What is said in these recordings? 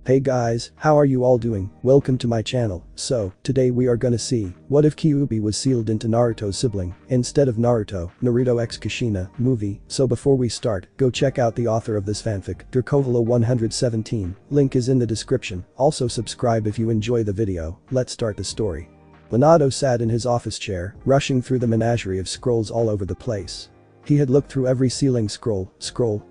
Hey guys, how are you all doing? Welcome to my channel. So, today we are gonna see, what if Kyuubi was sealed into Naruto's sibling, instead of Naruto X Kushina, movie. So before we start, go check out the author of this fanfic, Dracovala117, link is in the description, also subscribe if you enjoy the video, let's start the story. Minato sat in his office chair, rushing through the menagerie of scrolls all over the place. He had looked through every sealing scroll,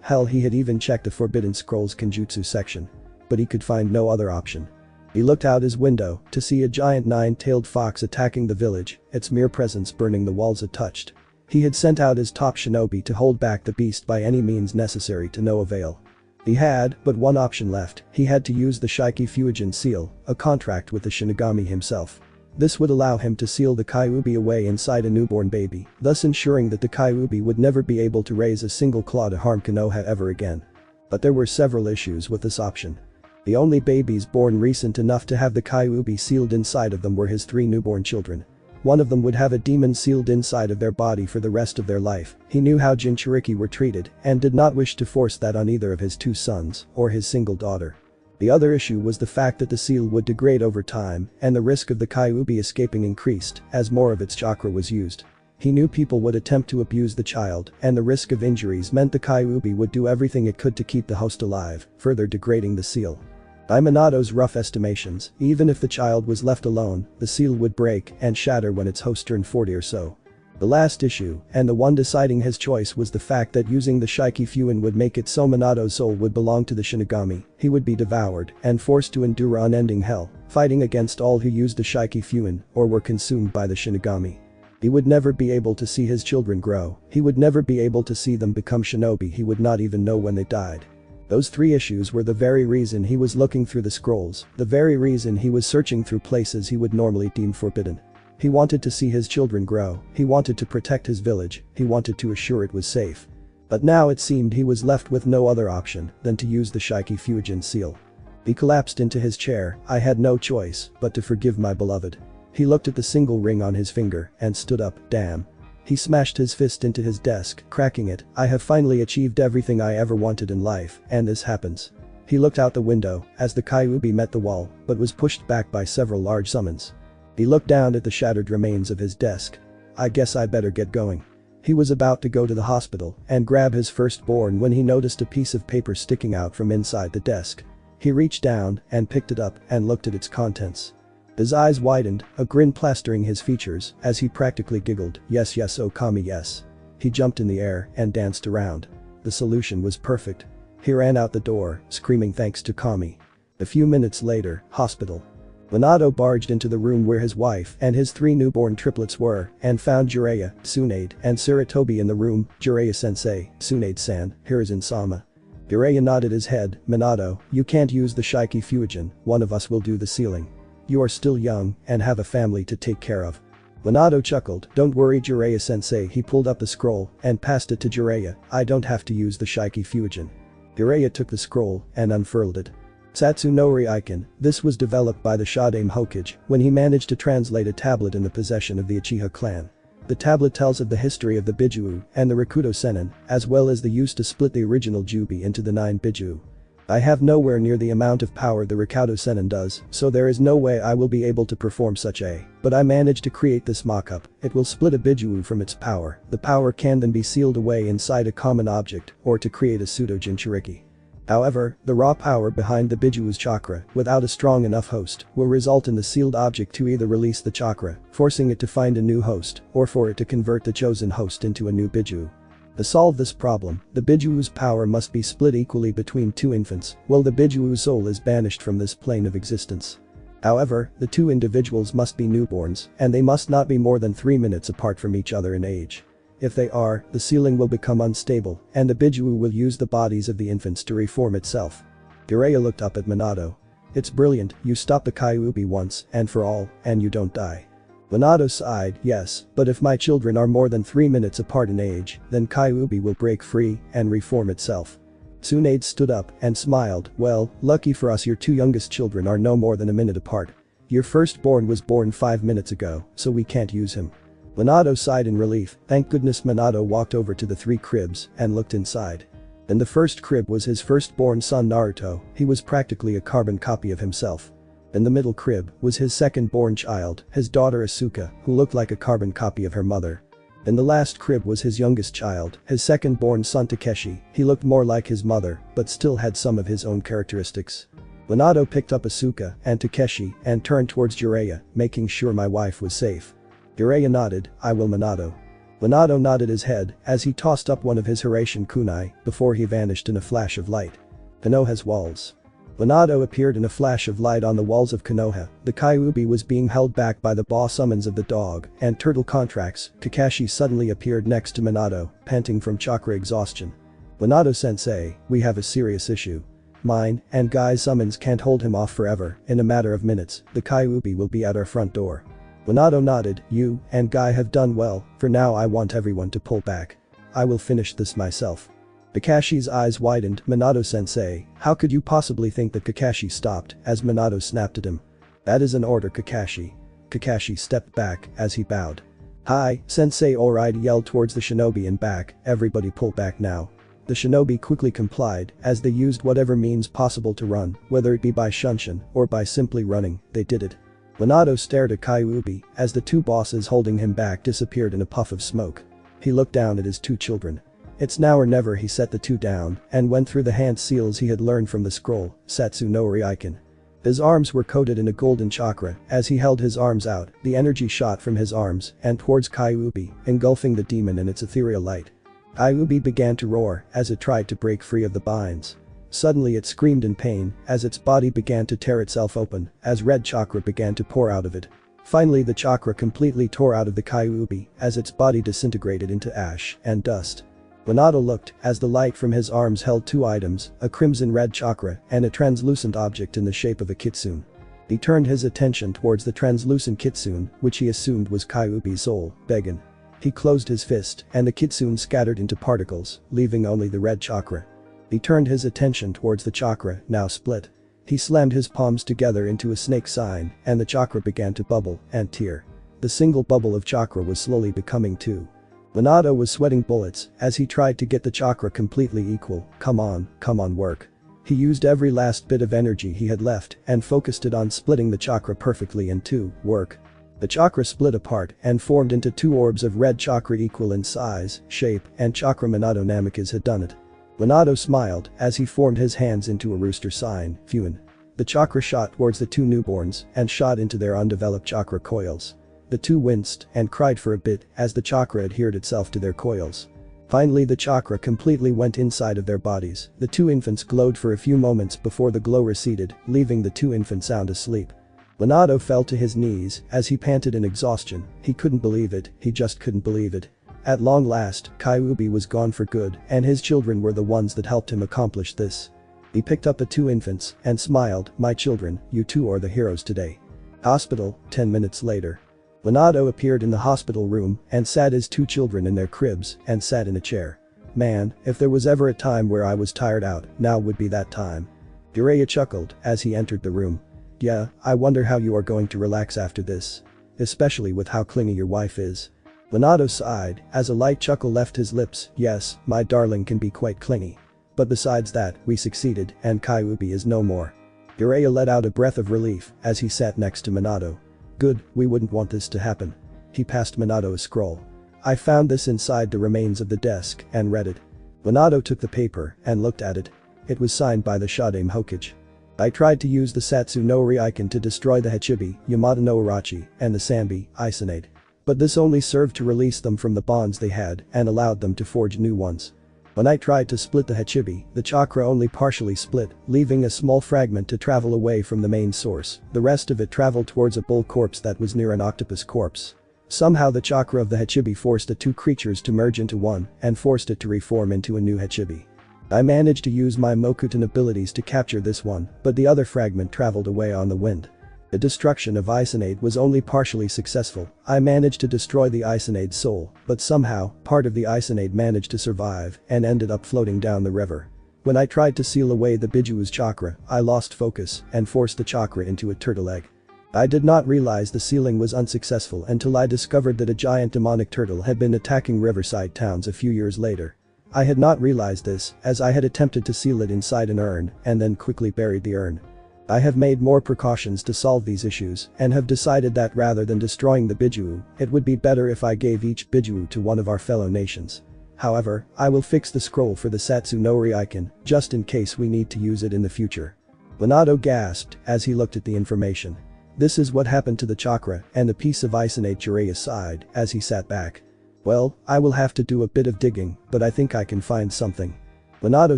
hell he had even checked the forbidden scrolls Kenjutsu section. But he could find no other option. He looked out his window to see a giant nine-tailed fox attacking the village, its mere presence burning the walls it touched. He had sent out his top shinobi to hold back the beast by any means necessary to no avail. He had but one option left, he had to use the Shiki Fuijin seal, a contract with the Shinigami himself. This would allow him to seal the Kyuubi away inside a newborn baby, thus ensuring that the Kyuubi would never be able to raise a single claw to harm Konoha ever again. But there were several issues with this option. The only babies born recent enough to have the Kyuubi sealed inside of them were his 3 newborn children. One of them would have a demon sealed inside of their body for the rest of their life. He knew how Jinchuriki were treated and did not wish to force that on either of his 2 sons or his single daughter. The other issue was the fact that the seal would degrade over time and the risk of the Kyuubi escaping increased as more of its chakra was used. He knew people would attempt to abuse the child and the risk of injuries meant the Kyuubi would do everything it could to keep the host alive, further degrading the seal. By Minato's rough estimations, even if the child was left alone, the seal would break and shatter when its host turned 40 or so. The last issue, and the one deciding his choice, was the fact that using the Shiki Fuin would make it so Minato's soul would belong to the Shinigami. He would be devoured and forced to endure unending hell, fighting against all who used the Shiki Fuin or were consumed by the Shinigami. He would never be able to see his children grow, he would never be able to see them become shinobi, he would not even know when they died. Those 3 issues were the very reason he was looking through the scrolls, the very reason he was searching through places he would normally deem forbidden. He wanted to see his children grow, he wanted to protect his village, he wanted to assure it was safe. But now it seemed he was left with no other option than to use the Shiki Fuijin seal. He collapsed into his chair. I had no choice but to forgive my beloved. He looked at the single ring on his finger and stood up, damn. He smashed his fist into his desk, cracking it. I have finally achieved everything I ever wanted in life, and this happens. He looked out the window as the Kyuubi met the wall, but was pushed back by several large summons. He looked down at the shattered remains of his desk. I guess I better get going. He was about to go to the hospital and grab his firstborn when he noticed a piece of paper sticking out from inside the desk. He reached down and picked it up and looked at its contents. His eyes widened, a grin plastering his features as he practically giggled, yes oh Kami yes. He jumped in the air and danced around. The solution was perfect. He ran out the door, screaming thanks to Kami. A few minutes later, hospital. Minato barged into the room where his wife and his 3 newborn triplets were and found Jiraiya, Tsunade, and Sarutobi in the room. Jiraiya-sensei, Tsunade-san, here is Insama. Jiraiya nodded his head, Minato, you can't use the Shiki Fuijin, one of us will do the sealing. You are still young and have a family to take care of. Minato chuckled, don't worry Jiraiya-sensei. He pulled up the scroll and passed it to Jiraiya, I don't have to use the Shiki Fuijin. Jiraiya took the scroll and unfurled it. Satsunori Aiken, this was developed by the Shadame Hokage when he managed to translate a tablet in the possession of the Uchiha clan. The tablet tells of the history of the Bijuu and the Rakuto Sennin, as well as the use to split the original Jubi into the 9 Bijuu. I have nowhere near the amount of power the Rakuto Sennin does, so there is no way I will be able to perform such a, but I managed to create this mock-up. It will split a Bijuu from its power. The power can then be sealed away inside a common object or to create a pseudo-Jinchuriki. However, the raw power behind the Bijuu's chakra, without a strong enough host, will result in the sealed object to either release the chakra, forcing it to find a new host, or for it to convert the chosen host into a new Bijuu. To solve this problem, the Bijuu's power must be split equally between 2 infants, while the Bijuu's soul is banished from this plane of existence. However, the 2 individuals must be newborns, and they must not be more than 3 minutes apart from each other in age. If they are, the sealing will become unstable, and the Bijuu will use the bodies of the infants to reform itself. Jiraiya looked up at Minato. It's brilliant, you stop the Kyuubi once and for all, and you don't die. Minato sighed, yes, but if my children are more than 3 minutes apart in age, then Kyuubi will break free and reform itself. Tsunade stood up and smiled, well, lucky for us your 2 youngest children are no more than a minute apart. Your firstborn was born 5 minutes ago, so we can't use him. Minato sighed in relief, thank goodness. Minato walked over to the 3 cribs and looked inside. In the first crib was his firstborn son Naruto, he was practically a carbon copy of himself. In the middle crib was his second-born child, his daughter Asuka, who looked like a carbon copy of her mother. In the last crib was his youngest child, his second-born son Takeshi, he looked more like his mother, but still had some of his own characteristics. Minato picked up Asuka and Takeshi and turned towards Jiraiya, making sure my wife was safe. Jiraiya nodded, I will Minato. Minato nodded his head as he tossed up one of his Hiraishin kunai before he vanished in a flash of light. Konoha's walls. Minato appeared in a flash of light on the walls of Konoha, the Kyuubi was being held back by the boss summons of the dog and turtle contracts. Kakashi suddenly appeared next to Minato, panting from chakra exhaustion. Minato-sensei, we have a serious issue. Mine and Guy's summons can't hold him off forever, in a matter of minutes, the Kyuubi will be at our front door. Minato nodded, you and Guy have done well, for now I want everyone to pull back. I will finish this myself. Kakashi's eyes widened, Minato-sensei, how could you possibly think that Kakashi stopped, as Minato snapped at him. That is an order Kakashi. Kakashi stepped back as he bowed. Hi, sensei alright yelled towards the shinobi and back, everybody pull back now. The shinobi quickly complied as they used whatever means possible to run, whether it be by shunshin or by simply running, they did it. Minato stared at Kyuubi as the two bosses holding him back disappeared in a puff of smoke. He looked down at his two children. It's now or never, he set the two down and went through the hand seals he had learned from the scroll, Satsu no Ryaiken. His arms were coated in a golden chakra, as he held his arms out, the energy shot from his arms and towards Kyuubi, engulfing the demon in its ethereal light. Kyuubi began to roar as it tried to break free of the binds. Suddenly it screamed in pain as its body began to tear itself open as red chakra began to pour out of it. Finally the chakra completely tore out of the Kyuubi as its body disintegrated into ash and dust. Minato looked as the light from his arms held two items, a crimson red chakra and a translucent object in the shape of a kitsune. He turned his attention towards the translucent kitsune, which he assumed was Kyuubi's soul, Began. He closed his fist and the kitsune scattered into particles, leaving only the red chakra. He turned his attention towards the chakra, now split. He slammed his palms together into a snake sign and the chakra began to bubble and tear. The single bubble of chakra was slowly becoming two. Minato was sweating bullets as he tried to get the chakra completely equal, come on work. He used every last bit of energy he had left and focused it on splitting the chakra perfectly in two, work. The chakra split apart and formed into two orbs of red chakra equal in size, shape, and chakra. Minato Namikaze had done it. Minato smiled as he formed his hands into a rooster sign, Fuin. The chakra shot towards the two newborns and shot into their undeveloped chakra coils. The two winced and cried for a bit as the chakra adhered itself to their coils. Finally the chakra completely went inside of their bodies. The two infants glowed for a few moments before the glow receded, leaving the two infants sound asleep. Minato fell to his knees as he panted in exhaustion, he couldn't believe it, he just couldn't believe it. At long last, Kyuubi was gone for good and his children were the ones that helped him accomplish this. He picked up the two infants and smiled, my children, you two are the heroes today. Hospital, 10 minutes later. Minato appeared in the hospital room and sat his two children in their cribs and sat in a chair. Man, if there was ever a time where I was tired out, now would be that time. Jiraiya chuckled as he entered the room. Yeah, I wonder how you are going to relax after this. Especially with how clingy your wife is. Minato sighed as a light chuckle left his lips, yes, my darling can be quite clingy. But besides that, we succeeded and Kyuubi is no more. Jiraiya let out a breath of relief as he sat next to Minato. Good, we wouldn't want this to happen. He passed Minato a scroll. I found this inside the remains of the desk and read it. Minato took the paper and looked at it. It was signed by the Shadame Hokage. I tried to use the Satsu no Ryaiken to destroy the Hachibi, Yamata no Urachi, and the Sanbi, Isanade. But this only served to release them from the bonds they had and allowed them to forge new ones. When I tried to split the Hachibi, the chakra only partially split, leaving a small fragment to travel away from the main source, the rest of it traveled towards a bull corpse that was near an octopus corpse. Somehow the chakra of the Hachibi forced the two creatures to merge into one and forced it to reform into a new Hachibi. I managed to use my Mokuton abilities to capture this one, but the other fragment traveled away on the wind. The destruction of Isanade was only partially successful. I managed to destroy the Isanade's soul, but somehow, part of the Isanade managed to survive and ended up floating down the river. When I tried to seal away the Bijuu's chakra, I lost focus and forced the chakra into a turtle egg. I did not realize the sealing was unsuccessful until I discovered that a giant demonic turtle had been attacking riverside towns a few years later. I had not realized this, as I had attempted to seal it inside an urn and then quickly buried the urn. I have made more precautions to solve these issues and have decided that rather than destroying the Bijuu, it would be better if I gave each Bijuu to one of our fellow nations. However, I will fix the scroll for the Satsu no Ryokan, just in case we need to use it in the future. Minato gasped as he looked at the information. This is what happened to the chakra and the piece of Isinate. Jiraiya sighed as he sat back. Well, I will have to do a bit of digging, but I think I can find something. Minato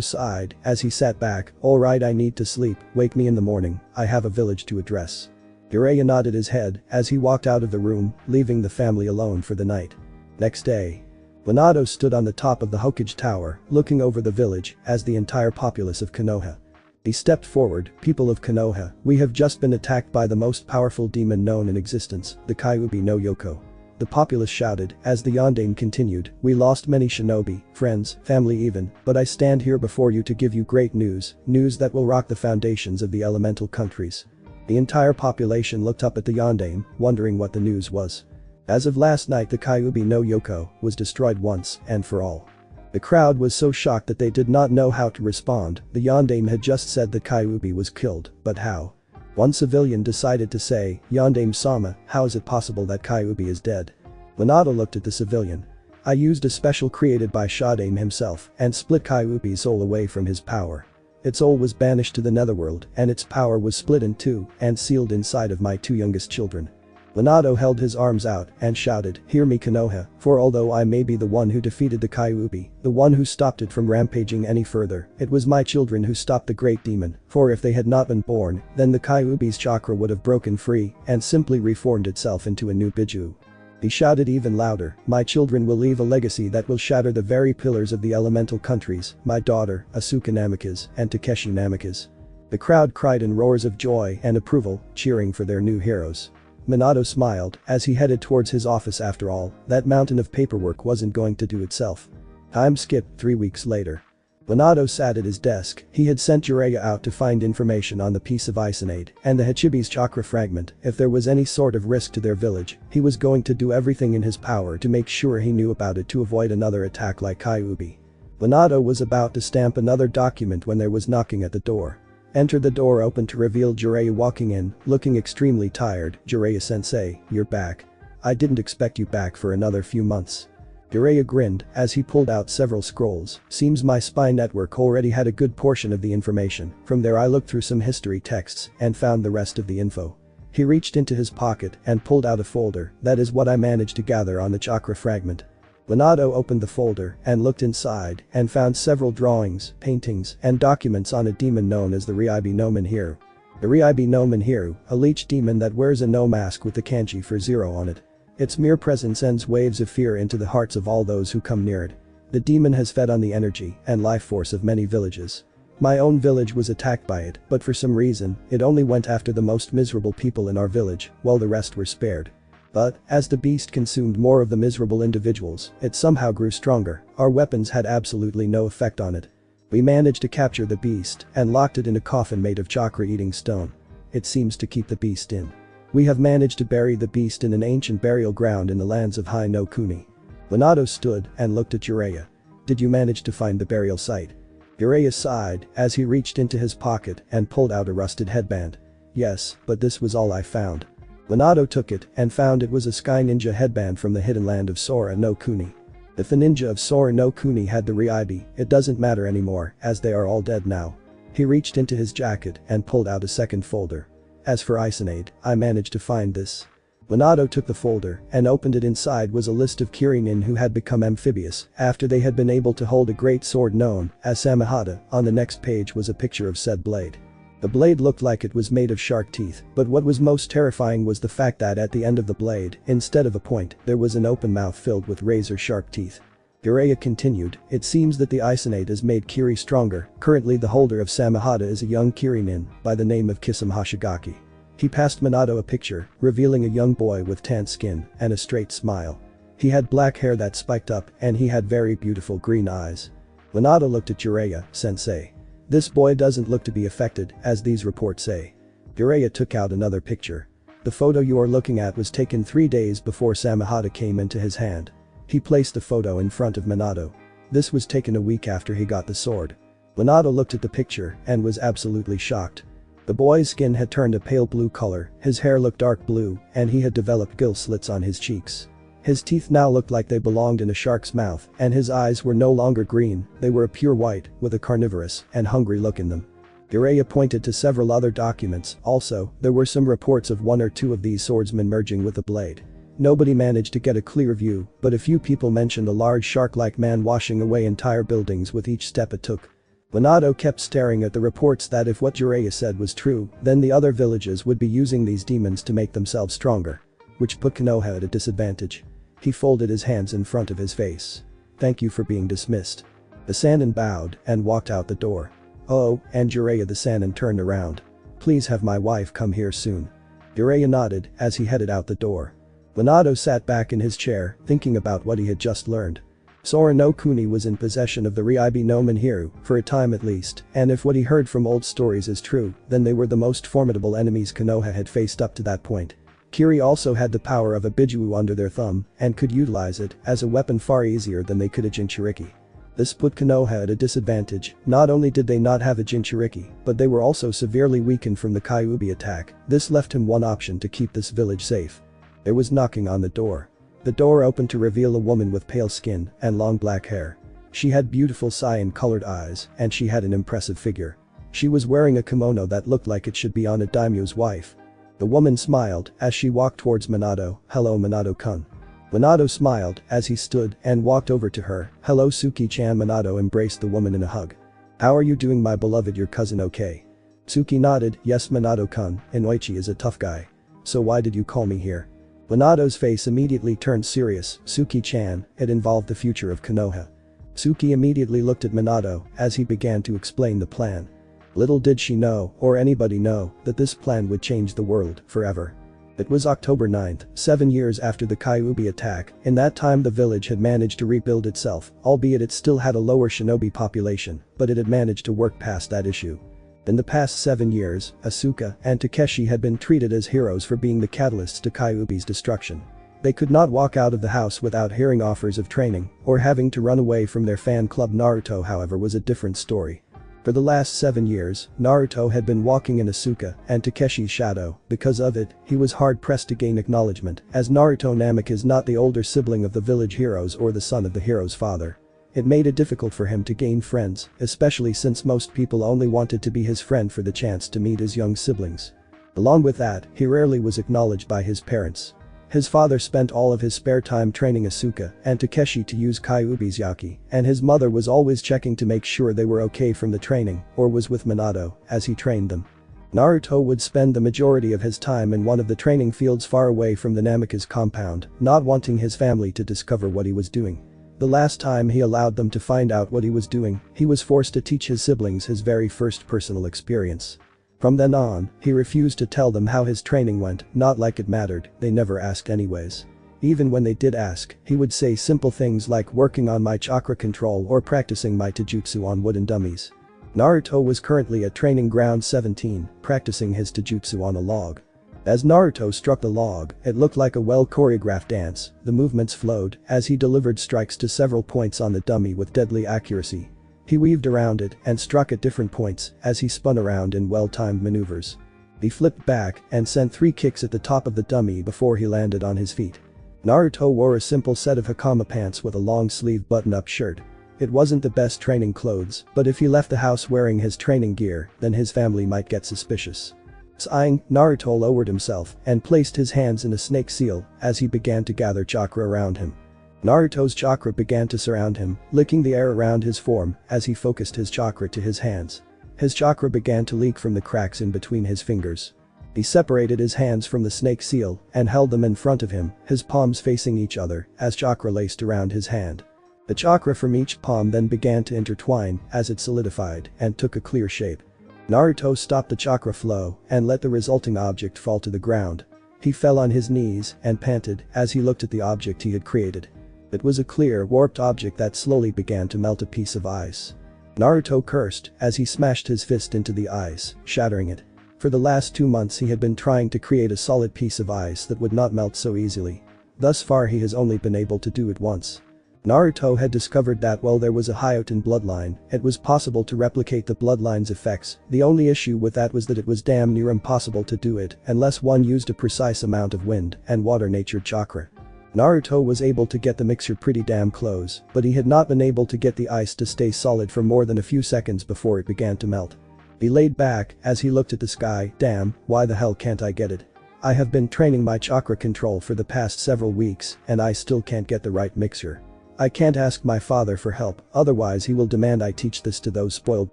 sighed as he sat back. Alright, I need to sleep, wake me in the morning, I have a village to address. Jiraiya nodded his head as he walked out of the room, leaving the family alone for the night. Next day. Minato stood on the top of the Hokage Tower, looking over the village as the entire populace of Konoha. He stepped forward. People of Konoha, we have just been attacked by the most powerful demon known in existence, the Kyuubi no Yoko. The populace shouted as the yondaime continued, we lost many shinobi, friends, family even, but I stand here before you to give you great news that will rock the foundations of the elemental countries. The entire population looked up at the yondaime, wondering what the news was. As of last night, the Kyuubi no Yoko was destroyed once and for all. The crowd was so shocked that they did not know how to respond. The yondaime had just said that Kyuubi was killed, but how? One civilian decided to say, Yondaime-sama, how is it possible that Kyuubi is dead? Minato looked at the civilian. I used a special created by Shadaime himself and split Kyuubi's soul away from his power. Its soul was banished to the netherworld and its power was split in two and sealed inside of my two youngest children. Minato held his arms out and shouted, hear me Konoha, for although I may be the one who defeated the Kyuubi, the one who stopped it from rampaging any further, it was my children who stopped the great demon, for if they had not been born, then the Kyuubi's chakra would have broken free and simply reformed itself into a new Bijuu. He shouted even louder, my children will leave a legacy that will shatter the very pillars of the elemental countries, my daughter, Asuka Namikaze, and Takeshi Namikaze. The crowd cried in roars of joy and approval, cheering for their new heroes. Minato smiled as he headed towards his office. After all, that mountain of paperwork wasn't going to do itself. Time skipped 3 weeks later. Minato sat at his desk. He had sent Jiraiya out to find information on the piece of Isinate and the Hachibi's chakra fragment. If there was any sort of risk to their village, he was going to do everything in his power to make sure he knew about it to avoid another attack like Kyuubi. Minato was about to stamp another document when there was knocking at the door. Enter the door opened to reveal Jiraiya walking in, looking extremely tired. Jiraiya-sensei, you're back. I didn't expect you back for another few months. Jiraiya grinned as he pulled out several scrolls. Seems my spy network already had a good portion of the information. From there I looked through some history texts and found the rest of the info. He reached into his pocket and pulled out a folder. That is what I managed to gather on the chakra fragment. Minato opened the folder and looked inside and found several drawings, paintings, and documents on a demon known as the Riibi no Manhiru. The Riibi no Manhiru, a leech demon that wears a no mask with the kanji for 0 on it. Its mere presence sends waves of fear into the hearts of all those who come near it. The demon has fed on the energy and life force of many villages. My own village was attacked by it, but for some reason, it only went after the most miserable people in our village, while the rest were spared. But, as the beast consumed more of the miserable individuals, it somehow grew stronger. Our weapons had absolutely no effect on it. We managed to capture the beast and locked it in a coffin made of chakra-eating stone. It seems to keep the beast in. We have managed to bury the beast in an ancient burial ground in the lands of Hai no Kuni. Minato stood and looked at Jiraiya. Did you manage to find the burial site? Jiraiya sighed as he reached into his pocket and pulled out a rusted headband. Yes, but this was all I found. Minato took it and found it was a sky ninja headband from the hidden land of Sora no Kuni. If the ninja of Sora no Kuni had the Riibi, it doesn't matter anymore as they are all dead now. He reached into his jacket and pulled out a second folder. As for Isinate, I managed to find this. Minato took the folder and opened it. Inside was a list of Kirinin who had become amphibious after they had been able to hold a great sword known as Samehada. On the next page was a picture of said blade. The blade looked like it was made of shark teeth, but what was most terrifying was the fact that at the end of the blade, instead of a point, there was an open mouth filled with razor-sharp teeth. Jiraiya continued, it seems that the Isinate has made Kiri stronger. Currently the holder of Samehada is a young Kirinin by the name of Kisame Hashigaki. He passed Minato a picture, revealing a young boy with tan skin and a straight smile. He had black hair that spiked up and he had very beautiful green eyes. Minato looked at Jiraiya, sensei. This boy doesn't look to be affected, as these reports say. Jiraiya took out another picture. The photo you are looking at was taken 3 days before Samehada came into his hand. He placed the photo in front of Minato. This was taken a week after he got the sword. Minato looked at the picture and was absolutely shocked. The boy's skin had turned a pale blue color, his hair looked dark blue, and he had developed gill slits on his cheeks. His teeth now looked like they belonged in a shark's mouth, and his eyes were no longer green, they were a pure white, with a carnivorous and hungry look in them. Jiraiya pointed to several other documents. Also, there were some reports of one or two of these swordsmen merging with a blade. Nobody managed to get a clear view, but a few people mentioned a large shark-like man washing away entire buildings with each step it took. Minato kept staring at the reports that if what Jiraiya said was true, then the other villages would be using these demons to make themselves stronger. Which put Konoha at a disadvantage. He folded his hands in front of his face. "Thank you for being dismissed." The Sannin bowed and walked out the door. "Oh," and Jiraiya the Sannin turned around. "Please have my wife come here soon." Jiraiya nodded as he headed out the door. Minato sat back in his chair, thinking about what he had just learned. Sora no Kuni was in possession of the Rivalry no Manhiru, for a time at least, and if what he heard from old stories is true, then they were the most formidable enemies Konoha had faced up to that point. Kiri also had the power of a Bijuu under their thumb, and could utilize it as a weapon far easier than they could a Jinchuriki. This put Konoha at a disadvantage. Not only did they not have a Jinchuriki, but they were also severely weakened from the Kyuubi attack. This left him one option to keep this village safe. There was knocking on the door. The door opened to reveal a woman with pale skin and long black hair. She had beautiful cyan-colored eyes, and she had an impressive figure. She was wearing a kimono that looked like it should be on a daimyo's wife. The woman smiled as she walked towards Minato. "Hello Minato-kun." Minato smiled as he stood and walked over to her. "Hello Suki-chan." Minato embraced the woman in a hug. "How are you doing, my beloved? Your cousin okay?" Suki nodded. "Yes Minato-kun, Inoichi is a tough guy. So why did you call me here?" Minato's face immediately turned serious. "Suki-chan, it involved the future of Konoha." Suki immediately looked at Minato as he began to explain the plan. Little did she know, or anybody know, that this plan would change the world forever. It was October 9th, 7 years after the Kyuubi attack. In that time the village had managed to rebuild itself, albeit it still had a lower shinobi population, but it had managed to work past that issue. In the past 7 years, Asuka and Takeshi had been treated as heroes for being the catalysts to Kyuubi's destruction. They could not walk out of the house without hearing offers of training, or having to run away from their fan club. Naruto, however, was a different story. For the last 7 years, Naruto had been walking in Asuka and Takeshi's shadow. Because of it, he was hard-pressed to gain acknowledgement, as Naruto Namek is not the older sibling of the village heroes or the son of the hero's father. It made it difficult for him to gain friends, especially since most people only wanted to be his friend for the chance to meet his young siblings. Along with that, he rarely was acknowledged by his parents. His father spent all of his spare time training Asuka and Takeshi to use Kyuubi's Yaki, and his mother was always checking to make sure they were okay from the training, or was with Minato as he trained them. Naruto would spend the majority of his time in one of the training fields far away from the Namikaze compound, not wanting his family to discover what he was doing. The last time he allowed them to find out what he was doing, he was forced to teach his siblings his very first personal experience. From then on, he refused to tell them how his training went, not like it mattered, they never asked anyways. Even when they did ask, he would say simple things like working on my chakra control or practicing my taijutsu on wooden dummies. Naruto was currently at training ground 17, practicing his taijutsu on a log. As Naruto struck the log, it looked like a well-choreographed dance. The movements flowed as he delivered strikes to several points on the dummy with deadly accuracy. He weaved around it and struck at different points as he spun around in well-timed maneuvers. He flipped back and sent 3 kicks at the top of the dummy before he landed on his feet. Naruto wore a simple set of hakama pants with a long-sleeve button-up shirt. It wasn't the best training clothes, but if he left the house wearing his training gear, then his family might get suspicious. Sighing, Naruto lowered himself and placed his hands in a snake seal as he began to gather chakra around him. Naruto's chakra began to surround him, licking the air around his form as he focused his chakra to his hands. His chakra began to leak from the cracks in between his fingers. He separated his hands from the snake seal and held them in front of him, his palms facing each other as chakra laced around his hand. The chakra from each palm then began to intertwine as it solidified and took a clear shape. Naruto stopped the chakra flow and let the resulting object fall to the ground. He fell on his knees and panted as he looked at the object he had created. It was a clear, warped object that slowly began to melt a piece of ice. Naruto cursed as he smashed his fist into the ice, shattering it. For the last 2 months he had been trying to create a solid piece of ice that would not melt so easily. Thus far he has only been able to do it once. Naruto had discovered that while there was a Hyoten bloodline, it was possible to replicate the bloodline's effects. The only issue with that was that it was damn near impossible to do it unless one used a precise amount of wind and water-natured chakra. Naruto was able to get the mixture pretty damn close, but he had not been able to get the ice to stay solid for more than a few seconds before it began to melt. He laid back as he looked at the sky. Damn, why the hell can't I get it? I have been training my chakra control for the past several weeks and I still can't get the right mixture. I can't ask my father for help, otherwise he will demand I teach this to those spoiled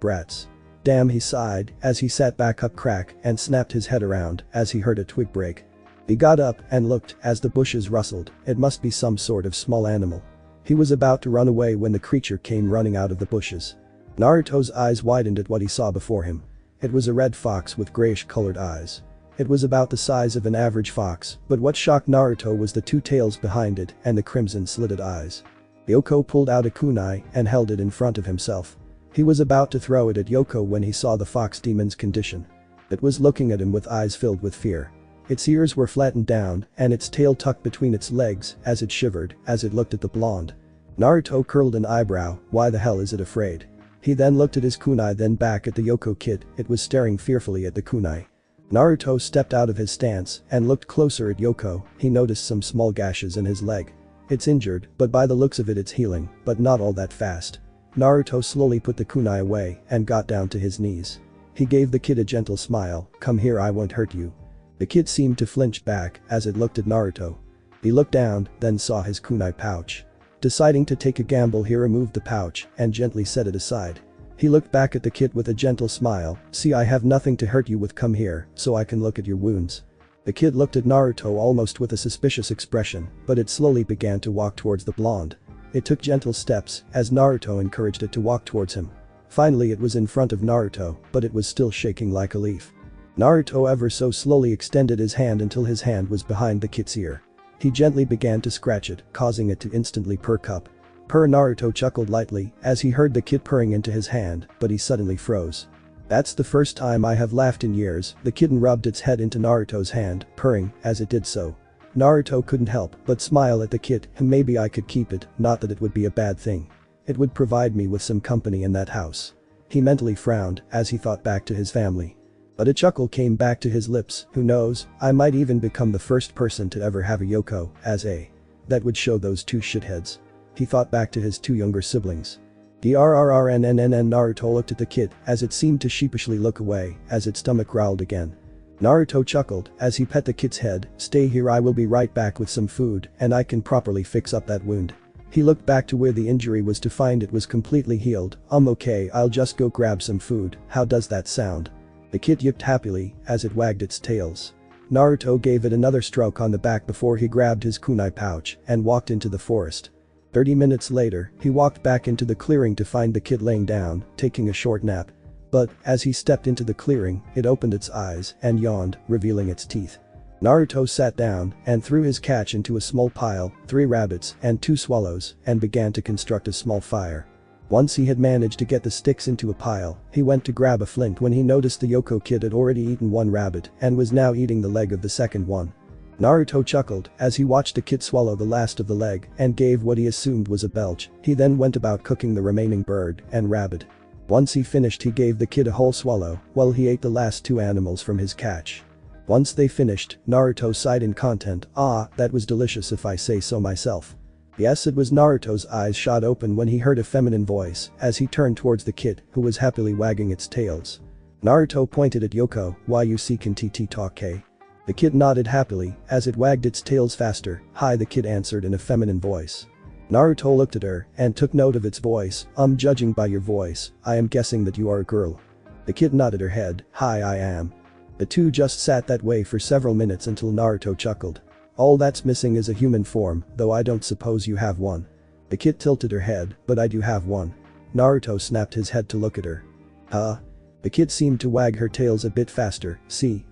brats. Damn, he sighed as he sat back up crack and snapped his head around as he heard a twig break. He got up and looked as the bushes rustled. It must be some sort of small animal. He was about to run away when the creature came running out of the bushes. Naruto's eyes widened at what he saw before him. It was a red fox with grayish-colored eyes. It was about the size of an average fox, but what shocked Naruto was the two tails behind it and the crimson-slitted eyes. Yoko pulled out a kunai and held it in front of himself. He was about to throw it at Yoko when he saw the fox demon's condition. It was looking at him with eyes filled with fear. Its ears were flattened down and its tail tucked between its legs as it shivered as it looked at the blonde. Naruto curled an eyebrow. Why the hell is it afraid? He then looked at his kunai, then back at the Yoko kid. It was staring fearfully at the kunai. Naruto stepped out of his stance and looked closer at Yoko. He noticed some small gashes in his leg. It's injured, but by the looks of it it's healing, but not all that fast. Naruto slowly put the kunai away and got down to his knees. He gave the kid a gentle smile. Come here, I won't hurt you. The kid seemed to flinch back as it looked at Naruto. He looked down, then saw his kunai pouch. Deciding to take a gamble, he removed the pouch and gently set it aside. He looked back at the kid with a gentle smile. See, I have nothing to hurt you with, come here so I can look at your wounds. The kid looked at Naruto almost with a suspicious expression, but it slowly began to walk towards the blonde. It took gentle steps as Naruto encouraged it to walk towards him. Finally it was in front of Naruto, but it was still shaking like a leaf. Naruto ever so slowly extended his hand until his hand was behind the kid's ear. He gently began to scratch it, causing it to instantly perk up. Purr. Naruto chuckled lightly as he heard the kid purring into his hand, but he suddenly froze. That's the first time I have laughed in years. The kitten rubbed its head into Naruto's hand, purring as it did so. Naruto couldn't help but smile at the kid. Maybe I could keep it, not that it would be a bad thing. It would provide me with some company in that house. He mentally frowned as he thought back to his family. But a chuckle came back to his lips. Who knows, I might even become the first person to ever have a Yoko as a. That would show those two shitheads. He thought back to his two younger siblings. DRRRNNNN. Naruto looked at the kid as it seemed to sheepishly look away as its stomach growled again. Naruto chuckled as he pet the kid's head. Stay here, I will be right back with some food and I can properly fix up that wound. He looked back to where the injury was to find it was completely healed. Okay, I'll just go grab some food. How does that sound? The kid yipped happily as it wagged its tails. Naruto gave it another stroke on the back before he grabbed his kunai pouch and walked into the forest. 30 minutes later, he walked back into the clearing to find the kid laying down, taking a short nap. But, as he stepped into the clearing, it opened its eyes and yawned, revealing its teeth. Naruto sat down and threw his catch into a small pile, 3 rabbits and 2 swallows, and began to construct a small fire. Once he had managed to get the sticks into a pile, he went to grab a flint when he noticed the Yoko kid had already eaten 1 rabbit and was now eating the leg of the second one. Naruto chuckled as he watched the kid swallow the last of the leg and gave what he assumed was a belch. He then went about cooking the remaining bird and rabbit. Once he finished, he gave the kid a whole swallow while he ate the last 2 animals from his catch. Once they finished, Naruto sighed in content. Ah, that was delicious if I say so myself. Yes, it was. Naruto's eyes shot open when he heard a feminine voice as he turned towards the kid, who was happily wagging its tails. Naruto pointed at Yoko. Why you seeking TT talk, hey? The kid nodded happily as it wagged its tails faster. Hi, the kid answered in a feminine voice. Naruto looked at her and took note of its voice. Judging by your voice, I am guessing that you are a girl. The kid nodded her head. Hi, I am. The two just sat that way for several minutes until Naruto chuckled. All that's missing is a human form, though I don't suppose you have one. The kid tilted her head, but I do have one. Naruto snapped his head to look at her. Huh? The kid seemed to wag her tails a bit faster. See,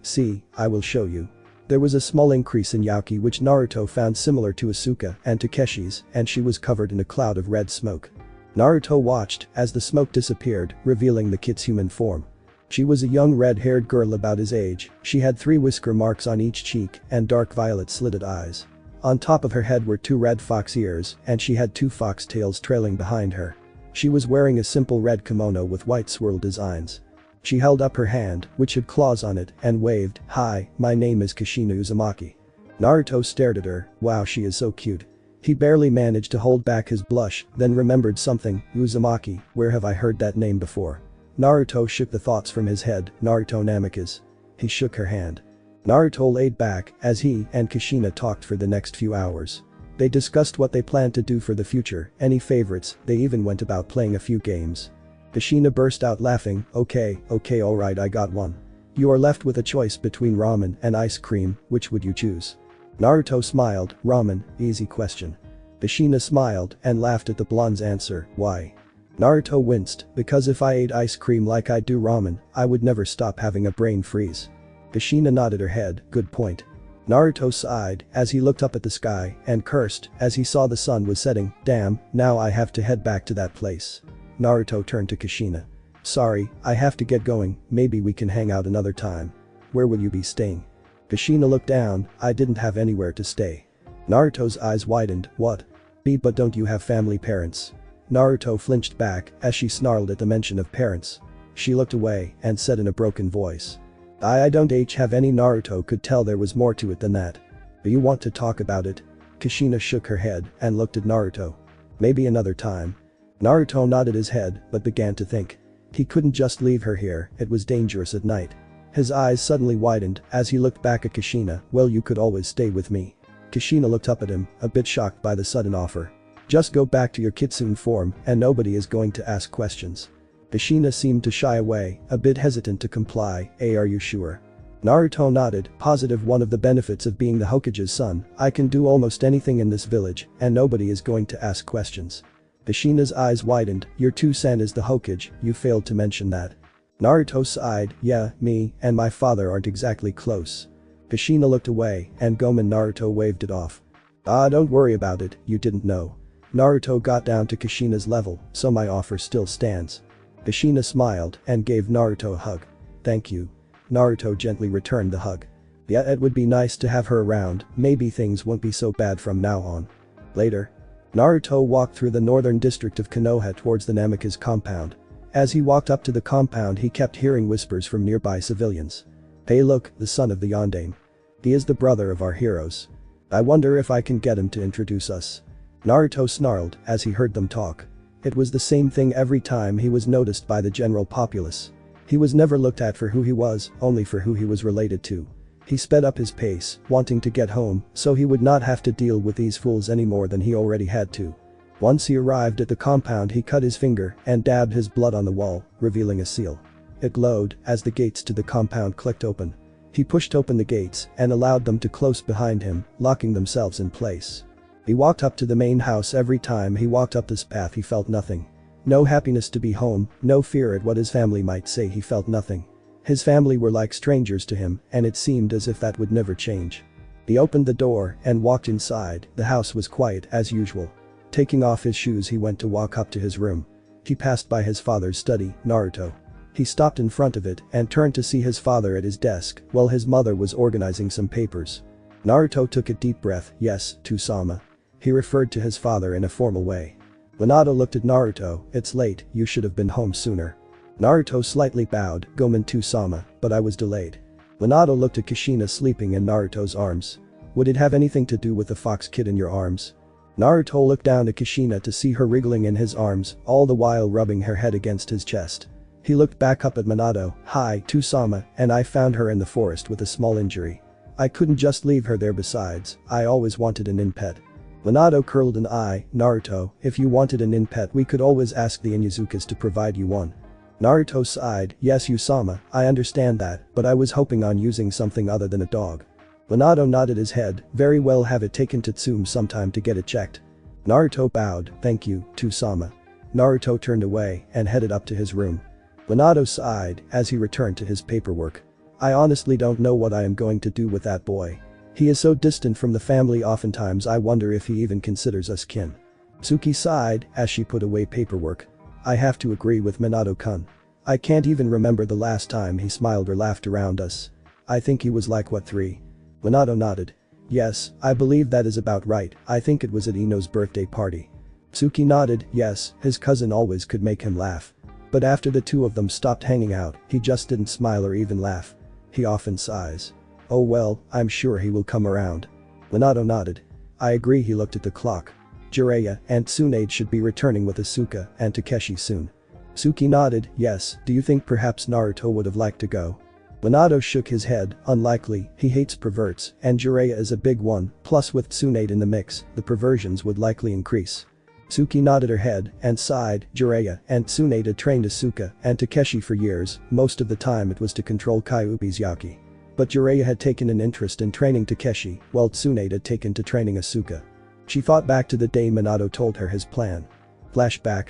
I will show you. There was a small increase in Yaoki which Naruto found similar to Asuka and Takeshi's, and she was covered in a cloud of red smoke. Naruto watched as the smoke disappeared, revealing the kid's human form. She was a young red-haired girl about his age. She had 3 whisker marks on each cheek and dark violet slitted eyes. On top of her head were 2 red fox ears and she had 2 fox tails trailing behind her. She was wearing a simple red kimono with white swirl designs. She held up her hand, which had claws on it, and waved, "Hi, my name is Kashina Uzumaki." Naruto stared at her, wow, she is so cute. He barely managed to hold back his blush, then remembered something, Uzumaki, where have I heard that name before? Naruto shook the thoughts from his head, Naruto Namikaze. He shook her hand. Naruto laid back as he and Kashina talked for the next few hours. They discussed what they planned to do for the future, any favorites, they even went about playing a few games. Kashina burst out laughing, okay, alright, I got one. You are left with a choice between ramen and ice cream, which would you choose? Naruto smiled, ramen, easy question. Kashina smiled and laughed at the blonde's answer, why? Naruto winced, because if I ate ice cream like I do ramen, I would never stop having a brain freeze. Kashina nodded her head, good point. Naruto sighed as he looked up at the sky and cursed as he saw the sun was setting, damn, now I have to head back to that place. Naruto turned to Kashina. Sorry, I have to get going, maybe we can hang out another time. Where will you be staying? Kashina looked down, I didn't have anywhere to stay. Naruto's eyes widened, what? But don't you have family parents? Naruto flinched back as she snarled at the mention of parents. She looked away and said in a broken voice. I don't have any. Naruto could tell there was more to it than that. Do you want to talk about it? Kashina shook her head and looked at Naruto. Maybe another time. Naruto nodded his head but began to think. He couldn't just leave her here, it was dangerous at night. His eyes suddenly widened as he looked back at Kashina, well you could always stay with me. Kashina looked up at him, a bit shocked by the sudden offer. Just go back to your kitsune form and nobody is going to ask questions. Kashina seemed to shy away, a bit hesitant to comply, are you sure? Naruto nodded, positive. One of the benefits of being the Hokage's son, I can do almost anything in this village and nobody is going to ask questions. Kashina's eyes widened, your 2-san is the Hokage, you failed to mention that. Naruto sighed, yeah, me and my father aren't exactly close. Kashina looked away and Gomen Naruto waved it off. Don't worry about it, you didn't know. Naruto got down to Kashina's level, so my offer still stands. Kashina smiled and gave Naruto a hug. Thank you. Naruto gently returned the hug. Yeah, it would be nice to have her around, maybe things won't be so bad from now on. Later. Naruto walked through the northern district of Konoha towards the Namikaze compound. As he walked up to the compound he kept hearing whispers from nearby civilians. Hey look, the son of the Yondaime. He is the brother of our heroes. I wonder if I can get him to introduce us. Naruto snarled as he heard them talk. It was the same thing every time he was noticed by the general populace. He was never looked at for who he was, only for who he was related to. He sped up his pace, wanting to get home, so he would not have to deal with these fools any more than he already had to. Once he arrived at the compound he cut his finger and dabbed his blood on the wall, revealing a seal. It glowed as the gates to the compound clicked open. He pushed open the gates and allowed them to close behind him, locking themselves in place. He walked up to the main house. Every time he walked up this path he felt nothing. No happiness to be home, no fear at what his family might say, he felt nothing. His family were like strangers to him and it seemed as if that would never change. He opened the door and walked inside. The house was quiet as usual. Taking off his shoes he went to walk up to his room. He passed by his father's study, Naruto. He stopped in front of it and turned to see his father at his desk while his mother was organizing some papers. Naruto took a deep breath, yes, Tusama. He referred to his father in a formal way. Minato looked at Naruto, it's late, you should have been home sooner. Naruto slightly bowed, Gomen Tusama, but I was delayed. Minato looked at Kashina sleeping in Naruto's arms. Would it have anything to do with the fox kid in your arms? Naruto looked down at Kashina to see her wriggling in his arms, all the while rubbing her head against his chest. He looked back up at Minato, hi, Tusama, and I found her in the forest with a small injury. I couldn't just leave her there, besides, I always wanted an in-pet. Minato curled an eye, Naruto, if you wanted an in-pet we could always ask the Inuzukas to provide you one. Naruto sighed, yes Usama, I understand that, but I was hoping on using something other than a dog. Minato nodded his head, very well, have it taken to Tsume sometime to get it checked. Naruto bowed, thank you, Tusama. Naruto turned away and headed up to his room. Minato sighed as he returned to his paperwork. I honestly don't know what I am going to do with that boy. He is so distant from the family, oftentimes I wonder if he even considers us kin. Tsuki sighed as she put away paperwork. I have to agree with Minato-kun. I can't even remember the last time he smiled or laughed around us. I think he was like what, 3? Minato nodded. yes, I believe that is about right, I think it was at Ino's birthday party. Suki nodded, yes, his cousin always could make him laugh. But after the two of them stopped hanging out, he just didn't smile or even laugh. He often sighs. Oh well, I'm sure he will come around. Minato nodded. I agree. He looked at the clock. Jiraiya and Tsunade should be returning with Asuka and Takeshi soon. Suki nodded, yes, do you think perhaps Naruto would have liked to go? Minato shook his head, unlikely, he hates perverts, and Jiraiya is a big one, plus with Tsunade in the mix, the perversions would likely increase. Suki nodded her head and sighed. Jiraiya and Tsunade had trained Asuka and Takeshi for years, most of the time it was to control Kyuubi's Yaki. But Jiraiya had taken an interest in training Takeshi, while Tsunade had taken to training Asuka. She thought back to the day Minato told her his plan. Flashback.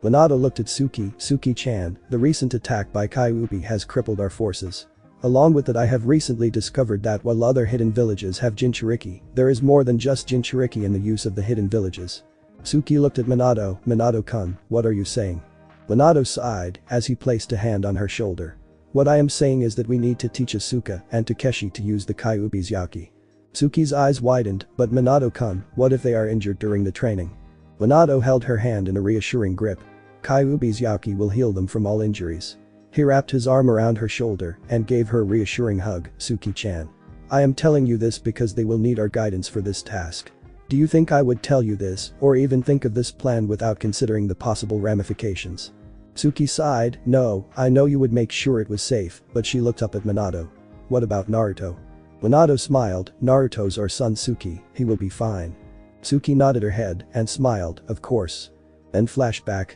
Minato looked at Suki-chan, the recent attack by Kyuubi has crippled our forces. Along with it I have recently discovered that while other hidden villages have Jinchuriki, there is more than just Jinchuriki in the use of the hidden villages. Suki looked at Minato, Minato-kun, what are you saying? Minato sighed as he placed a hand on her shoulder. What I am saying is that we need to teach Asuka and Takeshi to use the Kyuubi's Yaki. Suki's eyes widened, but Minato-kun, what if they are injured during the training? Minato held her hand in a reassuring grip. Kyuubi's Yaki will heal them from all injuries. He wrapped his arm around her shoulder and gave her a reassuring hug, Suki-chan. I am telling you this because they will need our guidance for this task. Do you think I would tell you this or even think of this plan without considering the possible ramifications? Suki sighed, no, I know you would make sure it was safe, but she looked up at Minato. What about Naruto? Minato smiled, Naruto's our son Suki, he will be fine. Suki nodded her head and smiled, of course. Then flashback.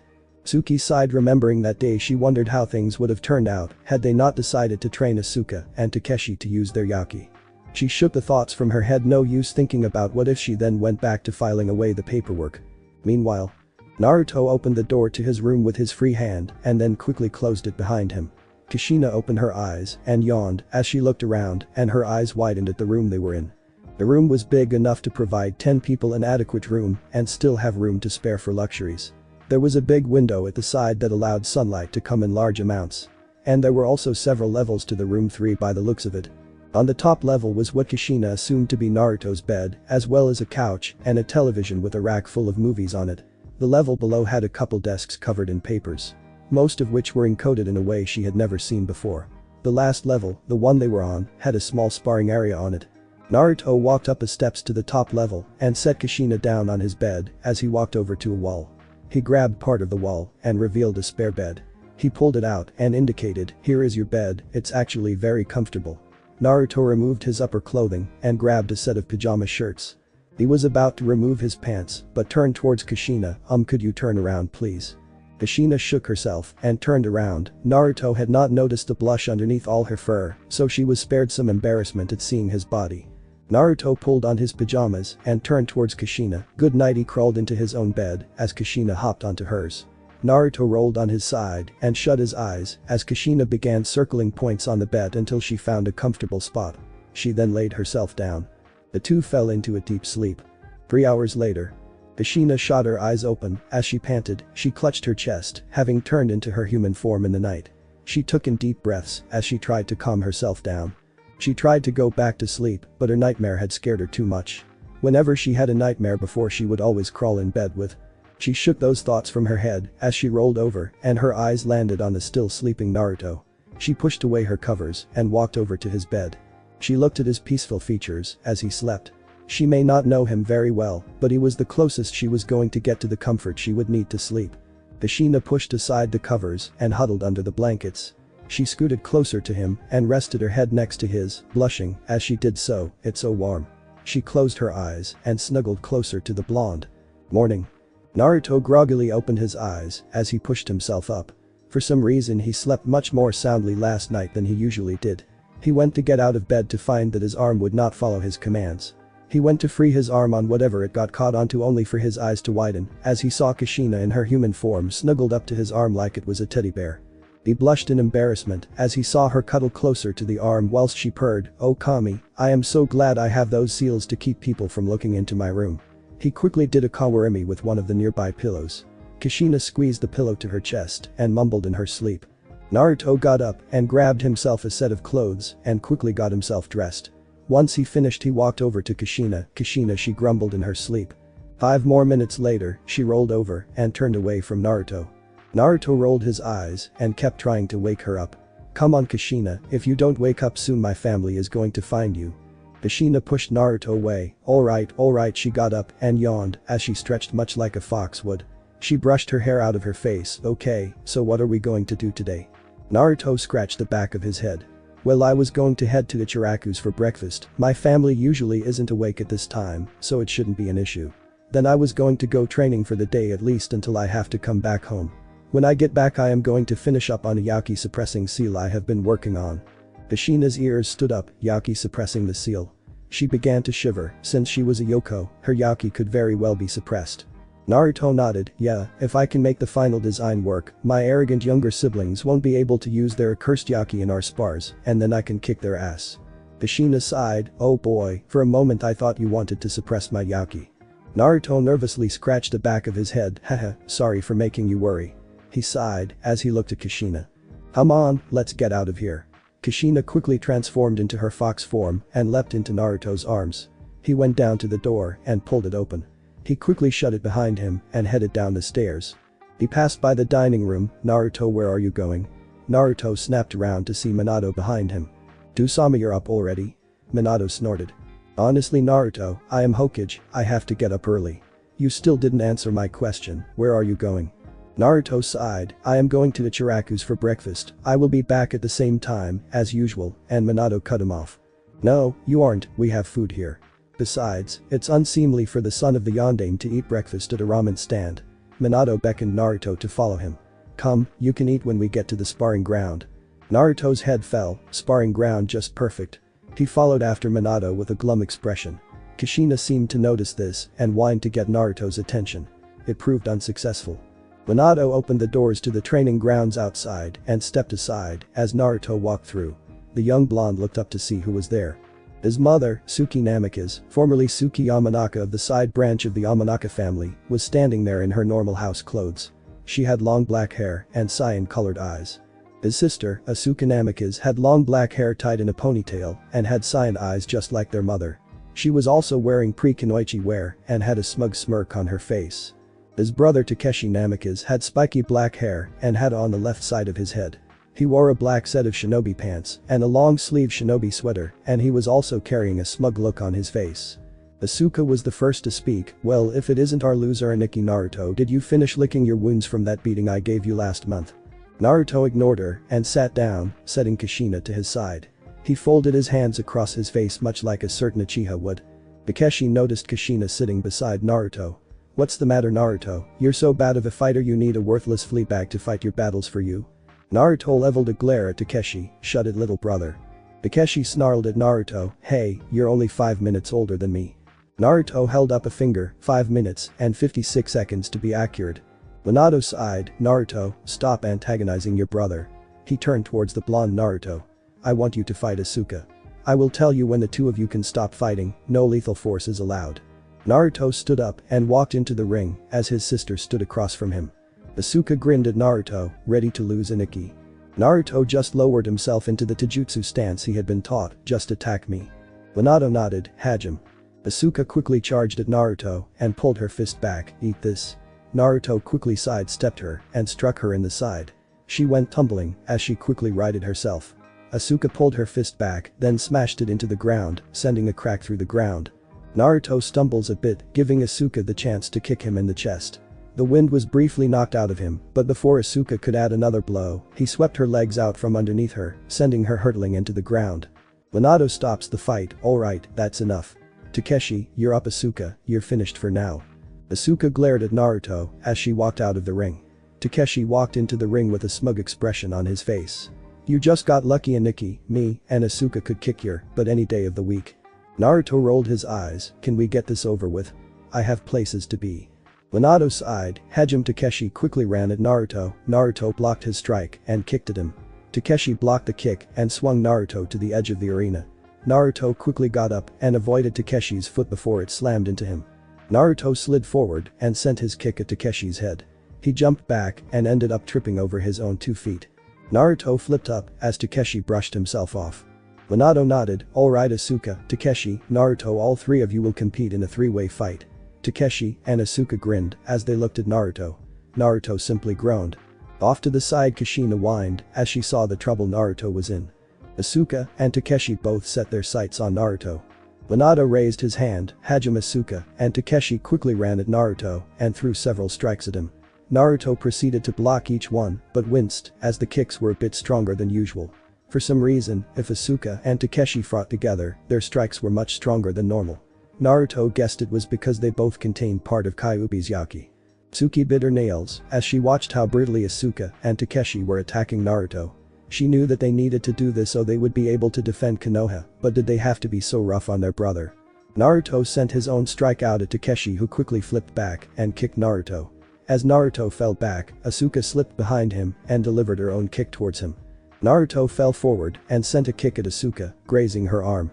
Suki sighed remembering that day she wondered how things would have turned out had they not decided to train Asuka and Takeshi to use their Yaki. She shook the thoughts from her head, no use thinking about what if she then went back to filing away the paperwork. Meanwhile, Naruto opened the door to his room with his free hand and then quickly closed it behind him. Kashina opened her eyes and yawned as she looked around and her eyes widened at the room they were in. The room was big enough to provide 10 people an adequate room and still have room to spare for luxuries. There was a big window at the side that allowed sunlight to come in large amounts. And there were also several levels to the room 3 by the looks of it. On the top level was what Kashina assumed to be Naruto's bed, as well as a couch and a television with a rack full of movies on it. The level below had a couple desks covered in papers. Most of which were encoded in a way she had never seen before. The last level, the one they were on, had a small sparring area on it. Naruto walked up the steps to the top level and set Kashina down on his bed as he walked over to a wall. He grabbed part of the wall and revealed a spare bed. He pulled it out and indicated, here is your bed, it's actually very comfortable. Naruto removed his upper clothing and grabbed a set of pajama shirts. He was about to remove his pants but turned towards Kashina, could you turn around please? Kashina shook herself and turned around. Naruto had not noticed the blush underneath all her fur, so she was spared some embarrassment at seeing his body. Naruto pulled on his pajamas and turned towards Kashina. Good night. He crawled into his own bed as Kashina hopped onto hers. Naruto rolled on his side and shut his eyes as Kashina began circling points on the bed until she found a comfortable spot. She then laid herself down. The two fell into a deep sleep. 3 hours later. Kashina shot her eyes open as she panted. She clutched her chest, having turned into her human form in the night. She took in deep breaths as she tried to calm herself down. She tried to go back to sleep, but her nightmare had scared her too much. Whenever she had a nightmare before, she would always crawl in bed with. She shook those thoughts from her head as she rolled over and her eyes landed on the still sleeping Naruto. She pushed away her covers and walked over to his bed. She looked at his peaceful features as he slept. She may not know him very well, but he was the closest she was going to get to the comfort she would need to sleep. Kashina pushed aside the covers and huddled under the blankets. She scooted closer to him and rested her head next to his, blushing as she did so, it's so warm. She closed her eyes and snuggled closer to the blonde. Morning. Naruto groggily opened his eyes as he pushed himself up. For some reason he slept much more soundly last night than he usually did. He went to get out of bed to find that his arm would not follow his commands. He went to free his arm on whatever it got caught onto only for his eyes to widen as he saw Kashina in her human form snuggled up to his arm like it was a teddy bear. He blushed in embarrassment as he saw her cuddle closer to the arm whilst she purred, oh Kami, I am so glad I have those seals to keep people from looking into my room. He quickly did a kawarimi with one of the nearby pillows. Kashina squeezed the pillow to her chest and mumbled in her sleep. Naruto got up and grabbed himself a set of clothes and quickly got himself dressed. Once he finished he walked over to Kashina. Kashina, she grumbled in her sleep. 5 more minutes later, she rolled over and turned away from Naruto. Naruto rolled his eyes and kept trying to wake her up. Come on Kashina, if you don't wake up soon my family is going to find you. Kashina pushed Naruto away. Alright, she got up and yawned as she stretched much like a fox would. She brushed her hair out of her face. Okay, so what are we going to do today? Naruto scratched the back of his head. Well, I was going to head to Ichiraku's for breakfast. My family usually isn't awake at this time, so it shouldn't be an issue. Then I was going to go training for the day at least until I have to come back home. When I get back I am going to finish up on a Yaki suppressing seal I have been working on. Kashina's ears stood up, Yaki suppressing the seal. She began to shiver. Since she was a Yoko, her Yaki could very well be suppressed. Naruto nodded. Yeah, if I can make the final design work, my arrogant younger siblings won't be able to use their accursed Yaki in our spars, and then I can kick their ass. Kashina sighed. Oh boy, for a moment I thought you wanted to suppress my Yaki. Naruto nervously scratched the back of his head. Haha, sorry for making you worry. He sighed as he looked at Kashina. Come on, let's get out of here. Kashina quickly transformed into her fox form and leapt into Naruto's arms. He went down to the door and pulled it open. He quickly shut it behind him and headed down the stairs. He passed by the dining room. Naruto, where are you going? Naruto snapped around to see Minato behind him. Do-sama, you're up already? Minato snorted. Honestly Naruto, I am Hokage, I have to get up early. You still didn't answer my question, where are you going? Naruto sighed. I am going to Ichiraku's for breakfast. I will be back at the same time, as usual, and Minato cut him off. No, you aren't, we have food here. Besides, it's unseemly for the son of the yondaime to eat breakfast at a ramen stand. Minato beckoned Naruto to follow him. Come, you can eat when we get to the sparring ground. Naruto's head fell, sparring ground just perfect. He followed after Minato with a glum expression. Kashina seemed to notice this and whined to get Naruto's attention. It proved unsuccessful. Minato opened the doors to the training grounds outside and stepped aside as Naruto walked through. The young blonde looked up to see who was there. His mother, Tsuki Namikaze, formerly Tsuki Yamanaka of the side branch of the Yamanaka family, was standing there in her normal house clothes. She had long black hair and cyan-colored eyes. His sister, Asuka Namikaze, had long black hair tied in a ponytail and had cyan eyes just like their mother. She was also wearing pre-kunoichi wear and had a smug smirk on her face. His brother Takeshi Namikaze had spiky black hair and had on the left side of his head. He wore a black set of shinobi pants and a long-sleeve shinobi sweater, and he was also carrying a smug look on his face. Asuka was the first to speak. Well, if it isn't our loser Aniki. Naruto, did you finish licking your wounds from that beating I gave you last month? Naruto ignored her and sat down, setting Kashina to his side. He folded his hands across his face much like a certain Uchiha would. Takeshi noticed Kashina sitting beside Naruto. What's the matter Naruto, you're so bad of a fighter you need a worthless fleabag to fight your battles for you? Naruto leveled a glare at Takeshi. Shut it little brother. Takeshi snarled at Naruto. Hey, you're only 5 minutes older than me. Naruto held up a finger. 5 minutes and 56 seconds to be accurate. Minato sighed. Naruto, stop antagonizing your brother. He turned towards the blonde Naruto. I want you to fight Asuka. I will tell you when the two of you can stop fighting, no lethal force is allowed. Naruto stood up and walked into the ring as his sister stood across from him. Asuka grinned at Naruto, ready to lose Aniki. Naruto just lowered himself into the taijutsu stance he had been taught, just attack me. Minato nodded, Hajime. Asuka quickly charged at Naruto and pulled her fist back, eat this. Naruto quickly sidestepped her and struck her in the side. She went tumbling as she quickly righted herself. Asuka pulled her fist back, then smashed it into the ground, sending a crack through the ground. Naruto stumbles a bit, giving Asuka the chance to kick him in the chest. The wind was briefly knocked out of him, but before Asuka could add another blow, he swept her legs out from underneath her, sending her hurtling into the ground. Minato stops the fight. Alright, that's enough. Takeshi, you're up Asuka, you're finished for now. Asuka glared at Naruto as she walked out of the ring. Takeshi walked into the ring with a smug expression on his face. You just got lucky Aniki, me and Asuka could kick your butt any day of the week. Naruto rolled his eyes. Can we get this over with? I have places to be. Minato sighed. Hajime. Takeshi quickly ran at Naruto. Naruto blocked his strike and kicked at him. Takeshi blocked the kick and swung Naruto to the edge of the arena. Naruto quickly got up and avoided Takeshi's foot before it slammed into him. Naruto slid forward and sent his kick at Takeshi's head. He jumped back and ended up tripping over his own 2 feet. Naruto flipped up as Takeshi brushed himself off. Minato nodded, alright Asuka, Takeshi, Naruto, all three of you will compete in a three-way fight. Takeshi and Asuka grinned as they looked at Naruto. Naruto simply groaned. Off to the side Kashina whined as she saw the trouble Naruto was in. Asuka and Takeshi both set their sights on Naruto. Minato raised his hand, Hajime Asuka, and Takeshi quickly ran at Naruto and threw several strikes at him. Naruto proceeded to block each one, but winced as the kicks were a bit stronger than usual. For some reason, if Asuka and Takeshi fought together, their strikes were much stronger than normal. Naruto guessed it was because they both contained part of Kyuubi's Yaki. Tsuki bit her nails as she watched how brutally Asuka and Takeshi were attacking Naruto. She knew that they needed to do this so they would be able to defend Konoha, but did they have to be so rough on their brother? Naruto sent his own strike out at Takeshi, who quickly flipped back and kicked Naruto. As Naruto fell back, Asuka slipped behind him and delivered her own kick towards him. Naruto fell forward and sent a kick at Asuka, grazing her arm.